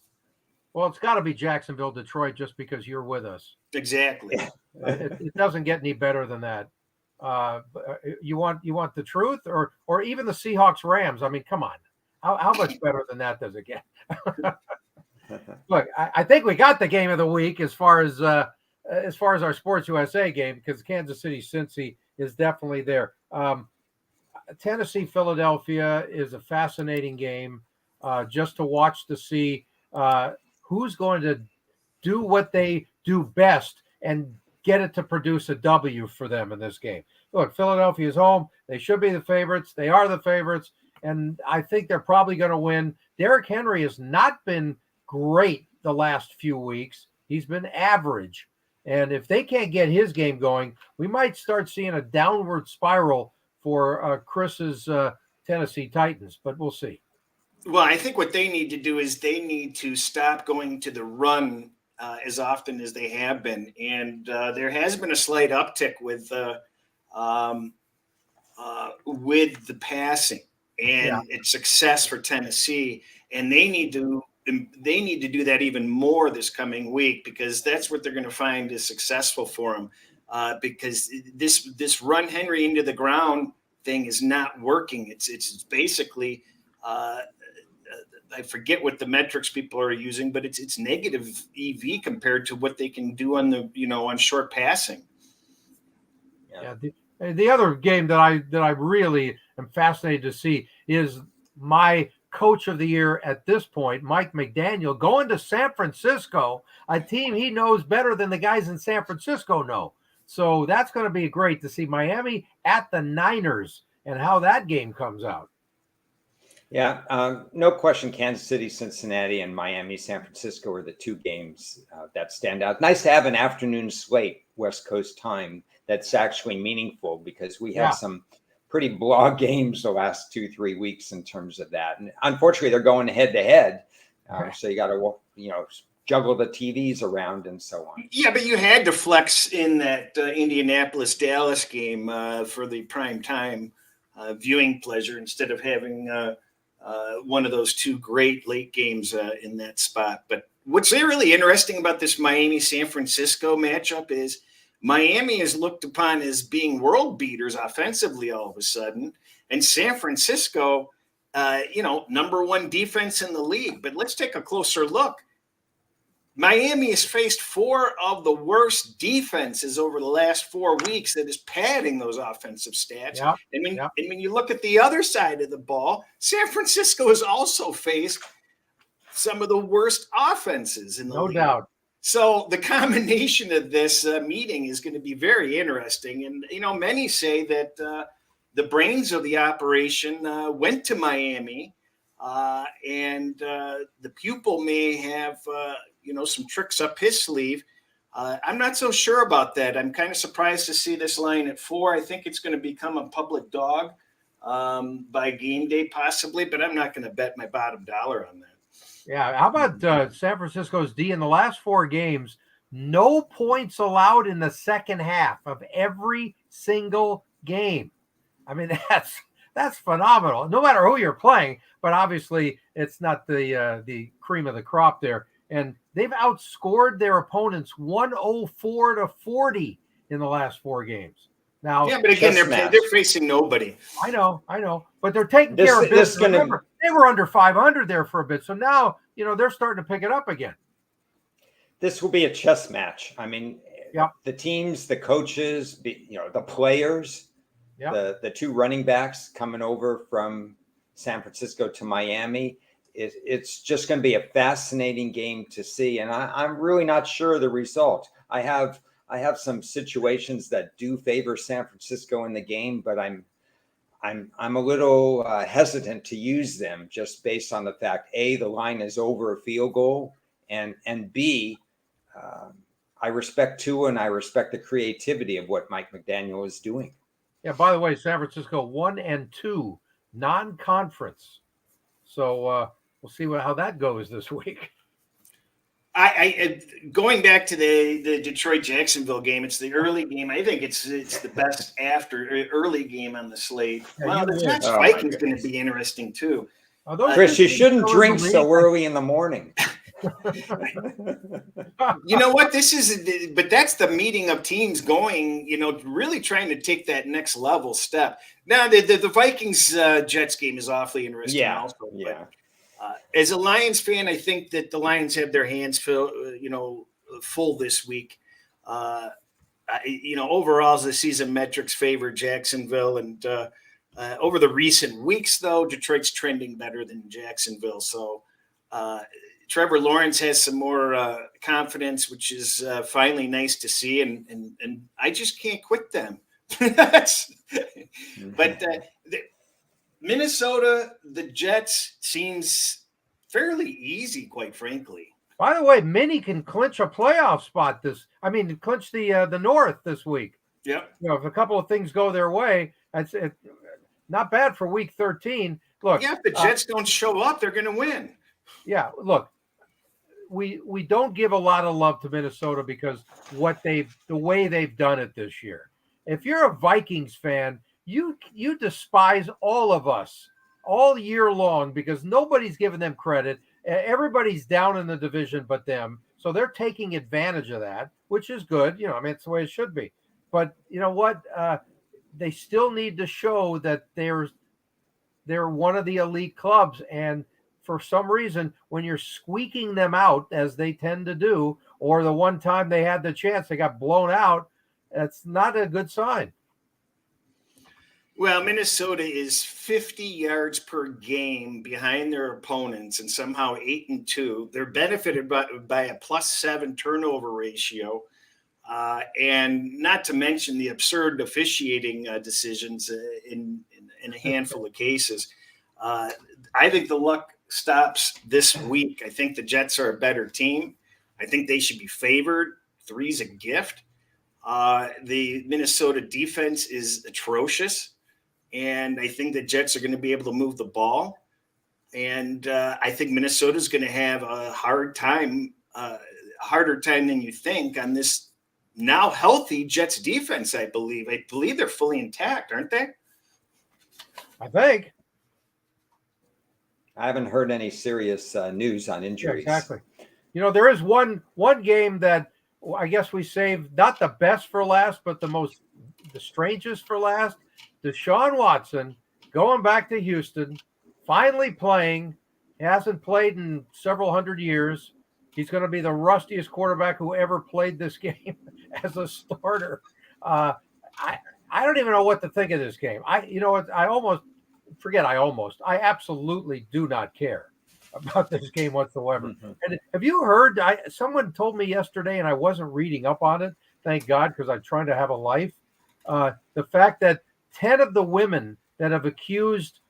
Well, it's got to be Jacksonville, Detroit, just because you're with us. Exactly. It doesn't get any better than that. You want the truth, or even the Seahawks Rams? I mean, come on. How much better than that does it get? Look, I think we got the game of the week as far as our Sports USA game, because Kansas City Cincy is definitely there. Tennessee Philadelphia is a fascinating game, just to watch to see who's going to do what they do best and get it to produce a W for them in this game. Look, Philadelphia is home. They should be the favorites. They are the favorites. And I think they're probably going to win. Derrick Henry has not been great the last few weeks. He's been average. And if they can't get his game going, we might start seeing a downward spiral for Chris's Tennessee Titans. But we'll see. Well, I think what they need to do is they need to stop going to the run as often as they have been. And there has been a slight uptick with the passing and its success for Tennessee. And they need to do that even more this coming week, because that's what they're going to find is successful for them. Because this run Henry into the ground thing is not working. It's basically I forget what the metrics people are using, but it's negative EV compared to what they can do on on short passing. Yeah. The other game that I really am fascinated to see is my coach of the year at this point, Mike McDaniel, going to San Francisco, a team he knows better than the guys in San Francisco know. So that's going to be great to see Miami at the Niners and how that game comes out. Yeah, no question. Kansas City, Cincinnati, and Miami, San Francisco are the two games that stand out. Nice to have an afternoon slate, West Coast time, that's actually meaningful, because we had some pretty blah games the last 2-3 weeks in terms of that. And unfortunately, they're going head to head. So you got to, juggle the TVs around and so on. Yeah, but you had to flex in that Indianapolis-Dallas game for the prime time viewing pleasure instead of having one of those two great late games in that spot. But what's really interesting about this Miami-San Francisco matchup is Miami is looked upon as being world beaters offensively all of a sudden, and San Francisco, number one defense in the league. But let's take a closer look. Miami has faced 4 of the worst defenses over the last 4 weeks that is padding those offensive stats. Yeah, and when you look at the other side of the ball, San Francisco has also faced some of the worst offenses in the league. No doubt. So the combination of this meeting is going to be very interesting. And, many say that the brains of the operation went to Miami, and the pupil may have, some tricks up his sleeve. I'm not so sure about that. I'm kind of surprised to see this line at 4. I think it's going to become a public dog by game day possibly, but I'm not going to bet my bottom dollar on that. Yeah. How about San Francisco's D in the last 4 games? No points allowed in the second half of every single game. I mean, that's phenomenal. No matter who you're playing, but obviously it's not the cream of the crop there. And they've outscored their opponents 104-40 in the last 4 games. Now, yeah, but again, they're facing nobody. I know, but they're taking care of business. Remember, they were under 500 there for a bit, so now they're starting to pick it up again. This will be a chess match. I mean, the teams, the coaches, the players, the 2 running backs coming over from San Francisco to Miami. It's just going to be a fascinating game to see, and I'm really not sure the result. I have some situations that do favor San Francisco in the game, but I'm a little hesitant to use them just based on the fact A, the line is over a field goal, and B, I respect Tua and I respect the creativity of what Mike McDaniel is doing. Yeah. By the way, San Francisco 1-2 non-conference, so we'll see how that goes this week. I going back to the Detroit Jacksonville game, it's the early game. I think it's the best early game on the slate. Well, the Jets Vikings going to be interesting too. Chris, you shouldn't drink so early in the morning. You know what? But that's the meeting of teams going, really trying to take that next level step. Now, the Vikings Jets game is awfully interesting. Yeah, also, yeah. As a Lions fan, I think that the Lions have their hands full this week. Overall, the season metrics favor Jacksonville, and over the recent weeks, though, Detroit's trending better than Jacksonville. So Trevor Lawrence has some more confidence, which is finally nice to see, and I just can't quit them. But Minnesota, the Jets seems fairly easy, quite frankly. By the way, Minnie can clinch a playoff spot clinch the North this week. Yeah. If a couple of things go their way, it's not bad for week 13. Look. Yeah, if the Jets don't show up, they're going to win. Yeah, look. We don't give a lot of love to Minnesota because the way they've done it this year. If you're a Vikings fan, you despise all of us all year long because nobody's giving them credit. Everybody's down in the division but them. So they're taking advantage of that, which is good. It's the way it should be. But you know what? They still need to show that they're one of the elite clubs. And for some reason, when you're squeaking them out, as they tend to do, or the one time they had the chance, they got blown out, that's not a good sign. Well, Minnesota is 50 yards per game behind their opponents and somehow 8-2. They're benefited by a +7 turnover ratio. And not to mention the absurd officiating decisions in a handful of cases. I think the luck stops this week. I think the Jets are a better team. I think they should be favored. 3's a gift. The Minnesota defense is atrocious. And I think the Jets are going to be able to move the ball. And I think Minnesota is going to have a harder time than you think on this now healthy Jets defense, I believe. I believe they're fully intact, aren't they? I think. I haven't heard any serious news on injuries. Yeah, exactly. There is one game that I guess we saved, not the best for last, but the strangest for last. Deshaun Watson going back to Houston, finally playing. He hasn't played in several hundred years. He's going to be the rustiest quarterback who ever played this game as a starter. I don't even know what to think of this game. I absolutely do not care about this game whatsoever. Mhm. And have you heard? Someone told me yesterday, and I wasn't reading up on it. Thank God, because I'm trying to have a life. The fact that 10 of the women that have accused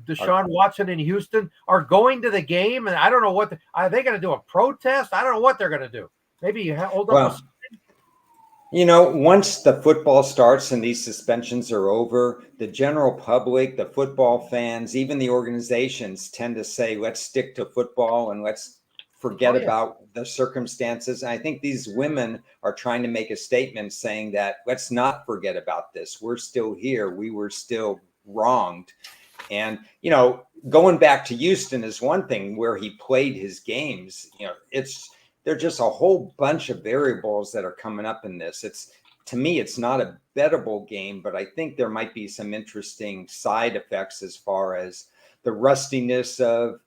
Deshaun Watson in Houston are going to the game, and I don't know what are they going to do, a protest? I don't know what they're going to do. Maybe you hold up Well, once the football starts and these suspensions are over, the general public, the football fans, even the organizations tend to say, let's stick to football and let's forget about the circumstances. And I think these women are trying to make a statement saying that let's not forget about this. We're still here. We were still wronged. And, going back to Houston is one thing where he played his games. There's just a whole bunch of variables that are coming up in this. To me, it's not a bettable game, but I think there might be some interesting side effects as far as the rustiness of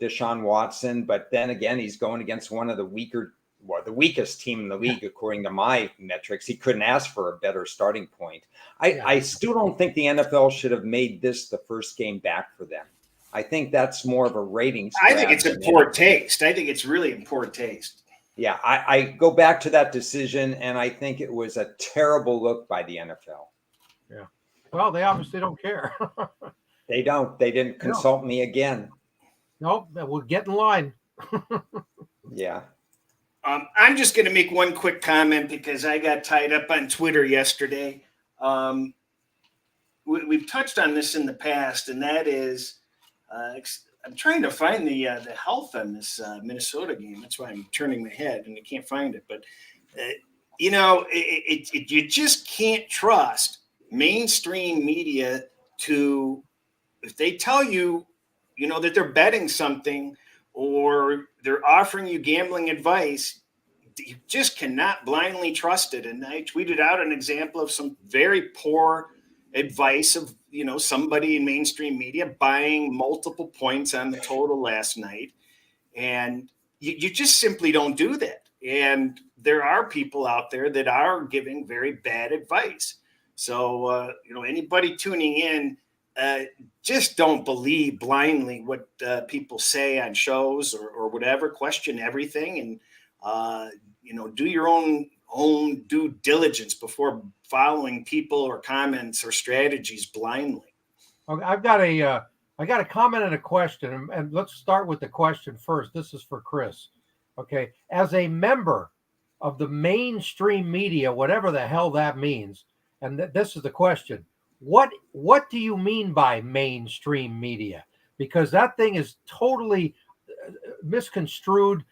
Deshaun Watson. But then again, he's going against one of the weakest team in the league, according to my metrics. He couldn't ask for a better starting point. I still don't think the NFL should have made this the first game back for them. I think that's more of a ratings. I think it's in poor taste. I think it's really in poor taste. Yeah, I go back to that decision, and I think it was a terrible look by the NFL. Yeah. Well, they obviously don't care. They don't. They didn't consult me again. Nope. We'll get in line. Yeah. I'm just going to make one quick comment because I got tied up on Twitter yesterday. We've touched on this in the past, and that is I'm trying to find the health on this Minnesota game. That's why I'm turning my head, and I can't find it. But, you just can't trust mainstream media if they tell you, that they're betting something or they're offering you gambling advice, you just cannot blindly trust it. And I tweeted out an example of some very poor advice of, somebody in mainstream media buying multiple points on the total last night. And you just simply don't do that. And there are people out there that are giving very bad advice. So, anybody tuning in, just don't believe blindly what people say on shows or whatever. Question everything and, do your own due diligence before following people or comments or strategies blindly. Okay, I got a comment and a question, and let's start with the question first. This is for Chris. Okay, as a member of the mainstream media, whatever the hell that means, and this is the question: what do you mean by mainstream media? Because that thing is totally misconstrued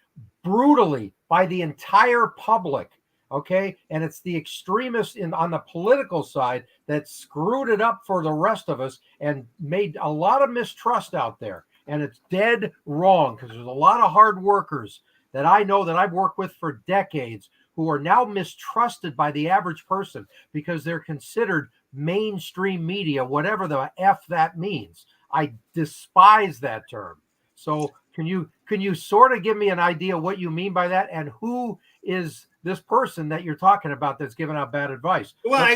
brutally by the entire public. Okay. And it's the extremists on the political side that screwed it up for the rest of us and made a lot of mistrust out there. And it's dead wrong because there's a lot of hard workers that I know that I've worked with for decades who are now mistrusted by the average person because they're considered mainstream media, whatever the F that means. I despise that term. So can you sort of give me an idea what you mean by that, and who is this person that you're talking about that's giving out bad advice? Well, I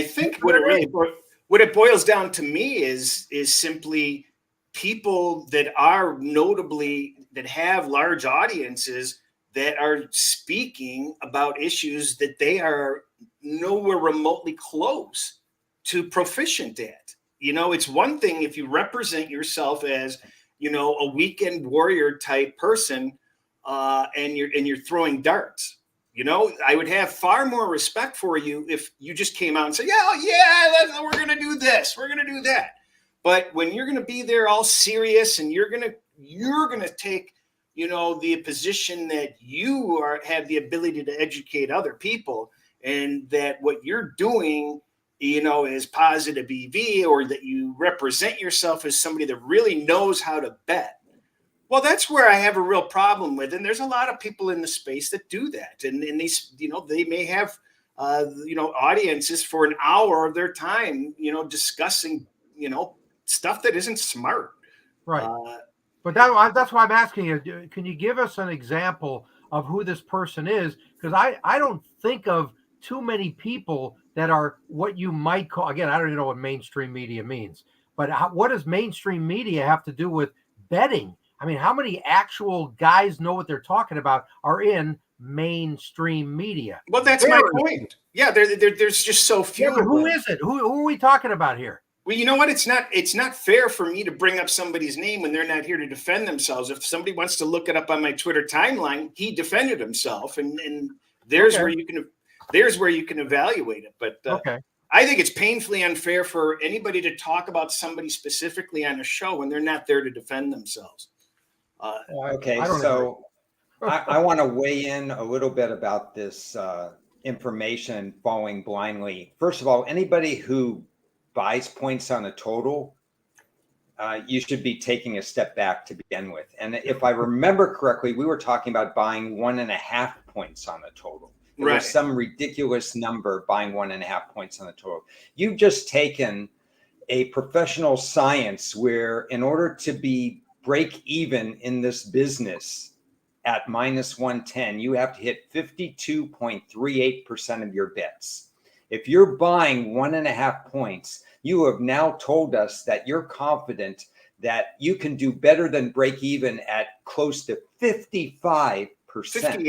think what it boils down to me is simply people that are that have large audiences that are speaking about issues that they are nowhere remotely close to proficient at. It's one thing if you represent yourself as, a weekend warrior type person, and you're throwing darts. I would have far more respect for you if you just came out and said, we're going to do this, we're going to do that. But when you're going to be there all serious and you're going to take, the position that you have the ability to educate other people, and that what you're doing, is positive EV, or that you represent yourself as somebody that really knows how to bet. Well, that's where I have a real problem with. And there's a lot of people in the space that do that. And these, they may have, audiences for an hour of their time, discussing, stuff that isn't smart. Right. But that's why I'm asking you. Can you give us an example of who this person is? Because I don't think of too many people that are what you might call, again, I don't even know what mainstream media means, but what does mainstream media have to do with betting? I mean, how many actual guys know what they're talking about are in mainstream media? Well, that's my point. Yeah, there's just so few. Yeah, but who is it? Who are we talking about here? Well, you know what? It's not fair for me to bring up somebody's name when they're not here to defend themselves. If somebody wants to look it up on my Twitter timeline, he defended himself, and there's Okay. where you can evaluate it. But Okay. I think it's painfully unfair for anybody to talk about somebody specifically on a show when they're not there to defend themselves. Okay, so I want to weigh in a little bit about this information falling blindly. First of all, anybody who buys points on a total, you should be taking a step back to begin with. And if I remember correctly, we were talking about buying 1.5 points on a total. It was some ridiculous number, buying 1.5 points on the total. You've just taken a professional science where in order to be break even in this business at -110, you have to hit 52.38% of your bets. If you're buying 1.5 points, you have now told us that you're confident that you can do better than break even at close to 55%.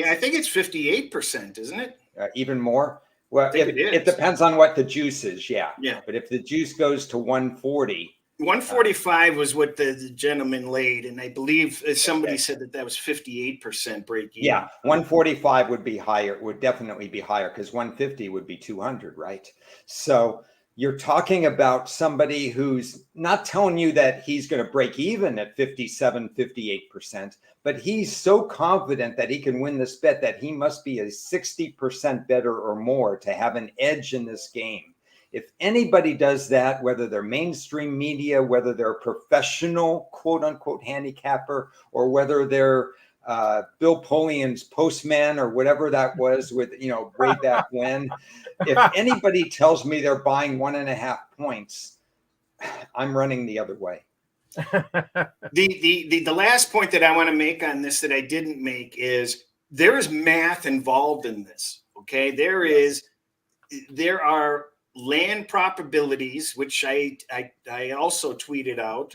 I think it's 58%, isn't it? Even more? Well, it depends on what the juice is, yeah. But if the juice goes to 140, 145 was what the gentleman laid, and I believe somebody said that was 58% break even. Yeah, 145 would be higher. Would definitely be higher because 150 would be 200, right? So you're talking about somebody who's not telling you that he's going to break even at 57, 58%, but he's so confident that he can win this bet that he must be a 60% better or more to have an edge in this game. If anybody does that, whether they're mainstream media, whether they're a professional, quote unquote, handicapper, or whether they're Bill Polian's postman or whatever that was with, way back when, if anybody tells me they're buying 1.5 points, I'm running the other way. The last point that I want to make on this that I didn't make is there is math involved in this. Okay. There are land probabilities, which I also tweeted out,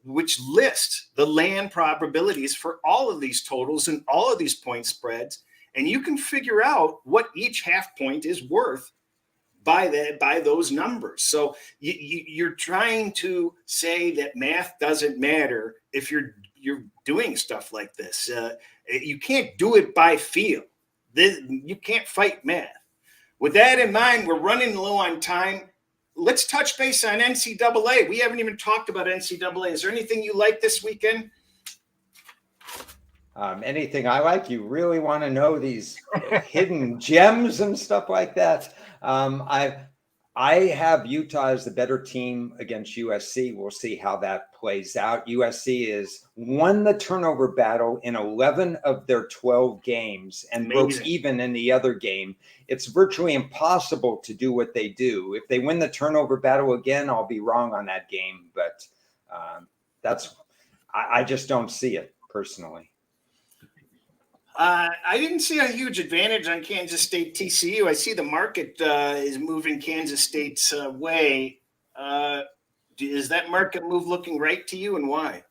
which list the land probabilities for all of these totals and all of these point spreads. And you can figure out what each half point is worth by those numbers. So you're trying to say that math doesn't matter if you're doing stuff like this. You can't do it by feel. You can't fight math. With that in mind, we're running low on time. Let's touch base on NCAA. We haven't even talked about NCAA. Is there anything you like this weekend? Anything I like? You really want to know these hidden gems and stuff like that? I have Utah as the better team against USC. We'll see how that plays out. USC has won the turnover battle in 11 of their 12 games and broke even in the other game. It's virtually impossible to do what they do. If they win the turnover battle again, I'll be wrong on that game. But I just don't see it personally. I didn't see a huge advantage on Kansas State TCU. I see the market is moving Kansas State's way. Is that market move looking right to you, and why?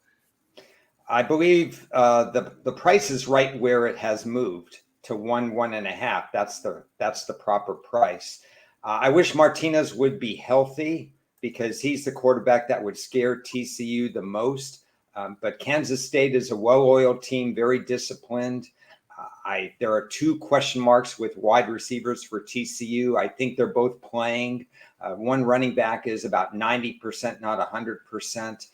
I believe the price is right where it has moved to 1.5. That's the proper price. I wish Martinez would be healthy because he's the quarterback that would scare TCU the most. But Kansas State is a well-oiled team, very disciplined. There are 2 question marks with wide receivers for TCU. I think they're both playing. One running back is about 90%, not 100%.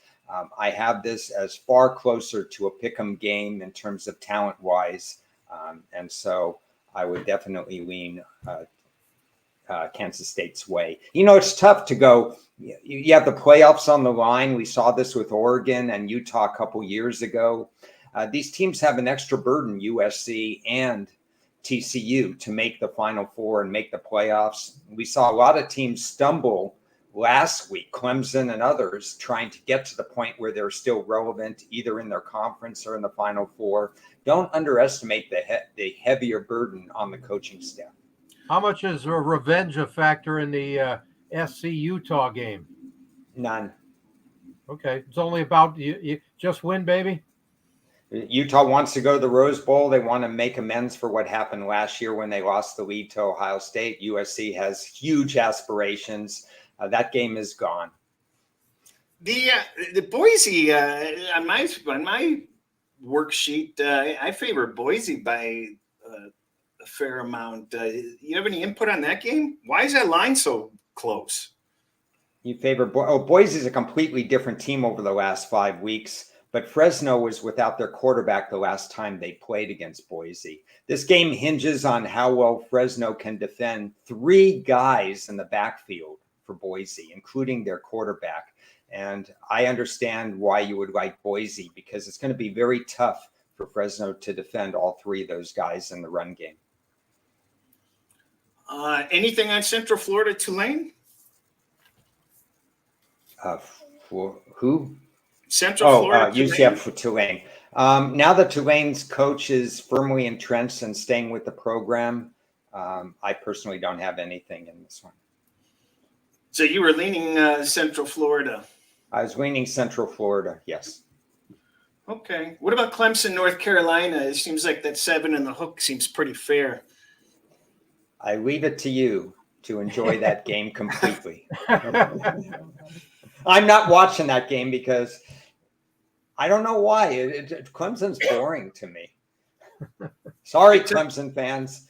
I have this as far closer to a pick'em game in terms of talent-wise. And so I would definitely lean Kansas State's way. It's tough to go. You have the playoffs on the line. We saw this with Oregon and Utah a couple years ago. These teams have an extra burden, USC and TCU, to make the Final Four and make the playoffs. We saw a lot of teams stumble last week, Clemson and others trying to get to the point where they're still relevant either in their conference or in the Final Four. Don't underestimate the heavier burden on the coaching staff. How much is revenge a factor in the SC Utah game? None. Okay. It's only about you just win, baby. Utah wants to go to the Rose Bowl. They want to make amends for what happened last year when they lost the lead to Ohio State. USC has huge aspirations. That game is gone. The Boise on my worksheet, I favor Boise by a fair amount. You have any input on that game? Why is that line so close? You favor Boise's a completely different team over the last 5 weeks, but Fresno was without their quarterback the last time they played against Boise. This game hinges on how well Fresno can defend 3 guys in the backfield for Boise, including their quarterback. And I understand why you would like Boise, because it's going to be very tough for Fresno to defend all 3 of those guys in the run game. Anything on Central Florida, Tulane? For who? Central Florida. UCF for Tulane. Now that Tulane's coach is firmly entrenched and staying with the program, I personally don't have anything in this one. So you were leaning Central Florida. I was leaning Central Florida, yes. Okay. What about Clemson, North Carolina? It seems like that 7 in the hook seems pretty fair. I leave it to you to enjoy that game completely. I'm not watching that game because I don't know why. Clemson's boring to me. Sorry, Clemson fans.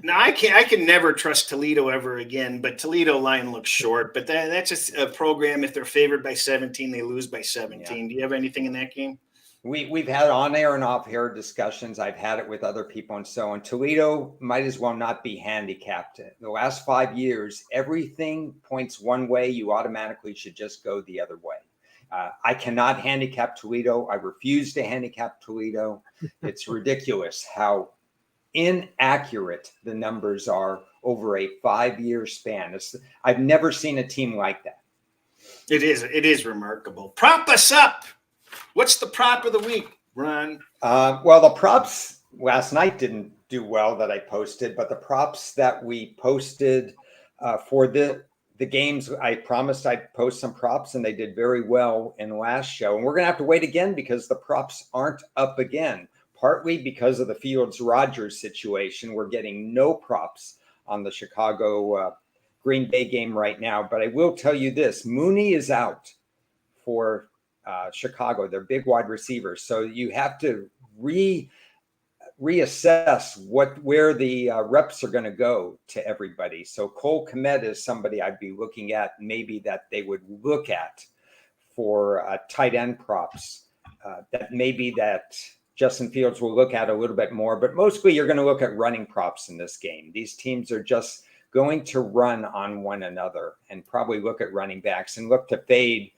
No, I can never trust Toledo ever again, but Toledo line looks short. But that's just a program. If they're favored by 17, they lose by 17. Yeah. Do you have anything in that game? We've had on-air and off-air discussions. I've had it with other people and so on. Toledo might as well not be handicapped. The last 5 years, everything points one way. You automatically should just go the other way. I cannot handicap Toledo. I refuse to handicap Toledo. It's ridiculous how inaccurate the numbers are over a 5-year span. I've never seen a team like that. It is remarkable. Prop us up. What's the prop of the week, Ron? Well, the props last night didn't do well that I posted, but the props that we posted for the games, I promised I'd post some props, and they did very well in the last show. And we're going to have to wait again because the props aren't up again, partly because of the Fields-Rodgers situation. We're getting no props on the Chicago Green Bay game right now. But I will tell you this, Mooney is out for Chicago, their big wide receivers. So you have to reassess where the reps are going to go to everybody. So Cole Kmet is somebody I'd be looking at, maybe that they would look at for tight end props. That maybe that Justin Fields will look at a little bit more, but mostly you're going to look at running props in this game. These teams are just going to run on one another, and probably look at running backs and look to fade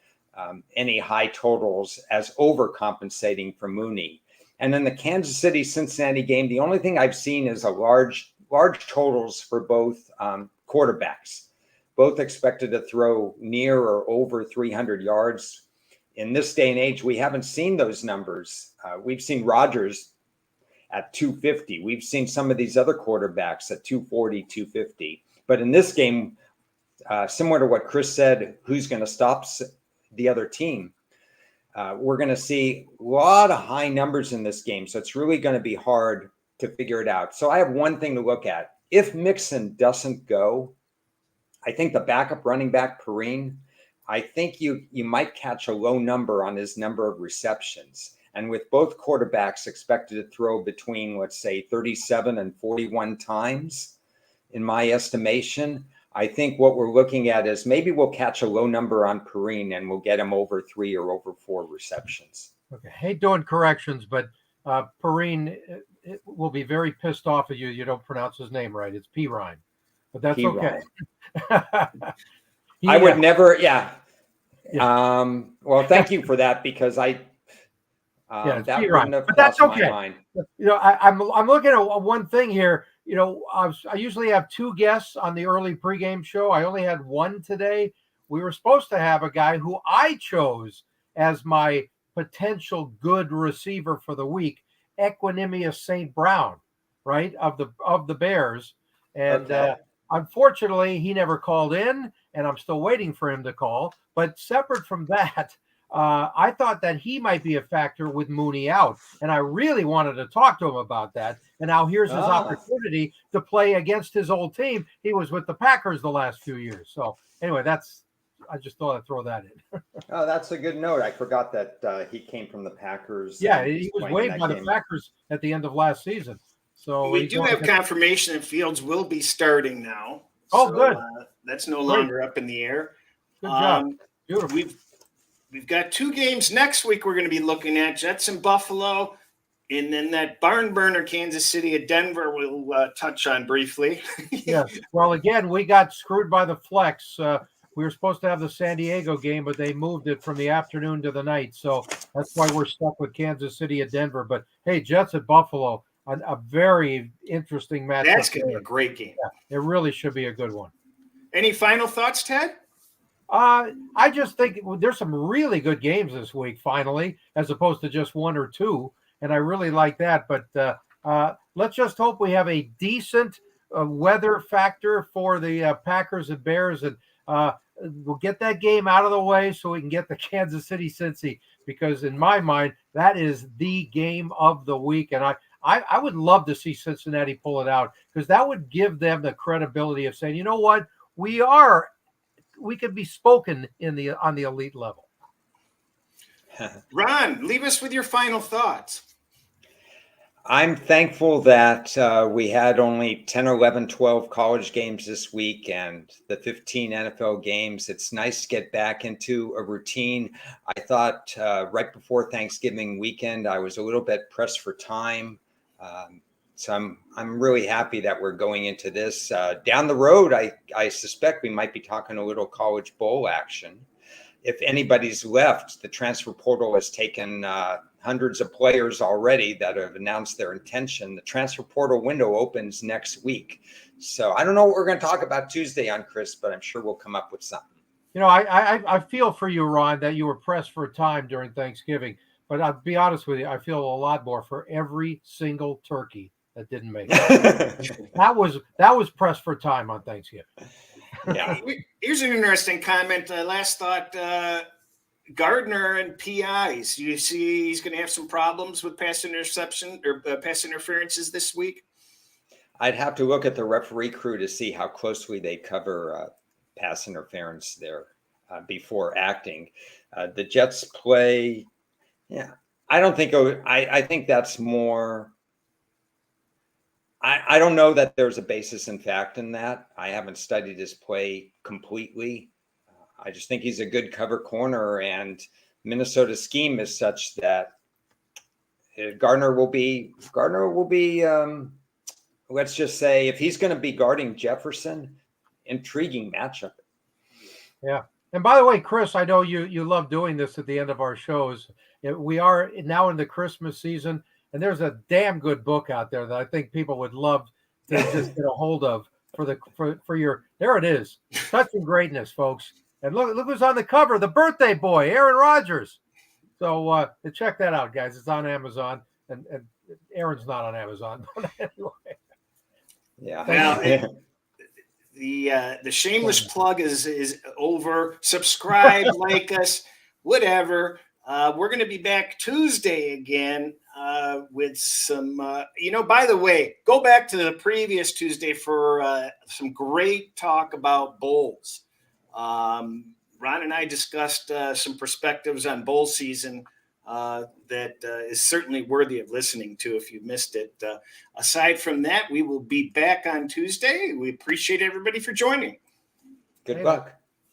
any high totals as overcompensating for Mooney. And then the Kansas City-Cincinnati game, the only thing I've seen is a large totals for both quarterbacks, both expected to throw near or over 300 yards. In this day and age, we haven't seen those numbers. We've seen Rodgers at 250. We've seen some of these other quarterbacks at 240, 250. But in this game, similar to what Chris said, who's going to stop the other team? We're going to see a lot of high numbers in this game. So it's really going to be hard to figure it out. So I have one thing to look at. If Mixon doesn't go, I think the backup running back, Perrine, I think you might catch a low number on his number of receptions. And with both quarterbacks expected to throw between, let's say, 37 and 41 times, in my estimation, I think what we're looking at is maybe we'll catch a low number on Perrine and we'll get him over 3 or over 4 receptions. Okay. Hate doing corrections, but Perrine will be very pissed off at you. You don't pronounce his name right. It's Perrine, but that's Perrine. Okay. I would never. Yeah. Well, thank you for that, because that wouldn't have crossed my mind. You know, I'm looking at one thing here. You know, I usually have 2 guests on the early pregame show. I only had one today, we were supposed to have a guy who I chose as my potential good receiver for the week, Equanimous St. Brown, right, of the Bears. And unfortunately, he never called in, and I'm still waiting for him to call. But separate from that, I thought that he might be a factor with Mooney out, and I really wanted to talk to him about that. And now here's his opportunity to play against his old team. He was with the Packers the last few years. So anyway, I just thought I'd throw that in. Oh, that's a good note. I forgot that he came from the Packers. Yeah, he was waived by the Packers at the end of last season. So we do have confirmation that Fields will be starting now. Oh, so, good. That's no longer up in the air. Good job. Beautiful. We've got 2 games next week we're going to be looking at, Jets and Buffalo, and then that barn burner Kansas City at Denver we'll touch on briefly. Yes. Well, again, we got screwed by the flex. We were supposed to have the San Diego game, but they moved it from the afternoon to the night. So that's why we're stuck with Kansas City at Denver. But, hey, Jets at Buffalo, a very interesting matchup. That's going to be a great game. Yeah, it really should be a good one. Any final thoughts, Ted? I just think there's some really good games this week, finally, as opposed to just 1 or 2. And I really like that. But let's just hope we have a decent weather factor for the Packers and Bears. And we'll get that game out of the way so we can get the Kansas City Cincy, because in my mind, that is the game of the week. And I would love to see Cincinnati pull it out, because that would give them the credibility of saying, you know what, we could be spoken on the elite level. Ron, leave us with your final thoughts. I'm thankful that we had only 10, 11, 12 college games this week and the 15 NFL games. It's nice to get back into a routine. I thought right before Thanksgiving weekend, I was a little bit pressed for time. So I'm really happy that we're going into this. Down the road, I suspect we might be talking a little college bowl action. If anybody's left, the transfer portal has taken hundreds of players already that have announced their intention. The transfer portal window opens next week. So I don't know what we're going to talk about Tuesday on Chris, but I'm sure we'll come up with something. You know, I feel for you, Ron, that you were pressed for time during Thanksgiving. But I'll be honest with you, I feel a lot more for every single turkey that didn't make it. that was pressed for time on Thanksgiving. Yeah. Here's an interesting comment. Last thought, Gardner and PIs. You see he's going to have some problems with pass interception or pass interferences this week? I'd have to look at the referee crew to see how closely they cover pass interference there before acting. The Jets play, I don't think I think that's more. I don't know that there's a basis in fact in that. I haven't studied his play completely. I just think he's a good cover corner, and Minnesota's scheme is such that Gardner will be. Let's just say if he's going to be guarding Jefferson, intriguing matchup. Yeah. And by the way, Chris, I know you love doing this at the end of our shows. We are now in the Christmas season, and there's a damn good book out there that I think people would love to just get a hold of for your. There it is, Touching Greatness, folks. And look who's on the cover, the birthday boy, Aaron Rodgers. So check that out, guys. It's on Amazon, and Aaron's not on Amazon, but anyway. Yeah. Well, the shameless plug is over. Subscribe, like us, whatever. We're going to be back Tuesday again with some, by the way, go back to the previous Tuesday for some great talk about bowls. Ron and I discussed some perspectives on bowl season that is certainly worthy of listening to if you missed it. Aside from that, we will be back on Tuesday. We appreciate everybody for joining. Good luck.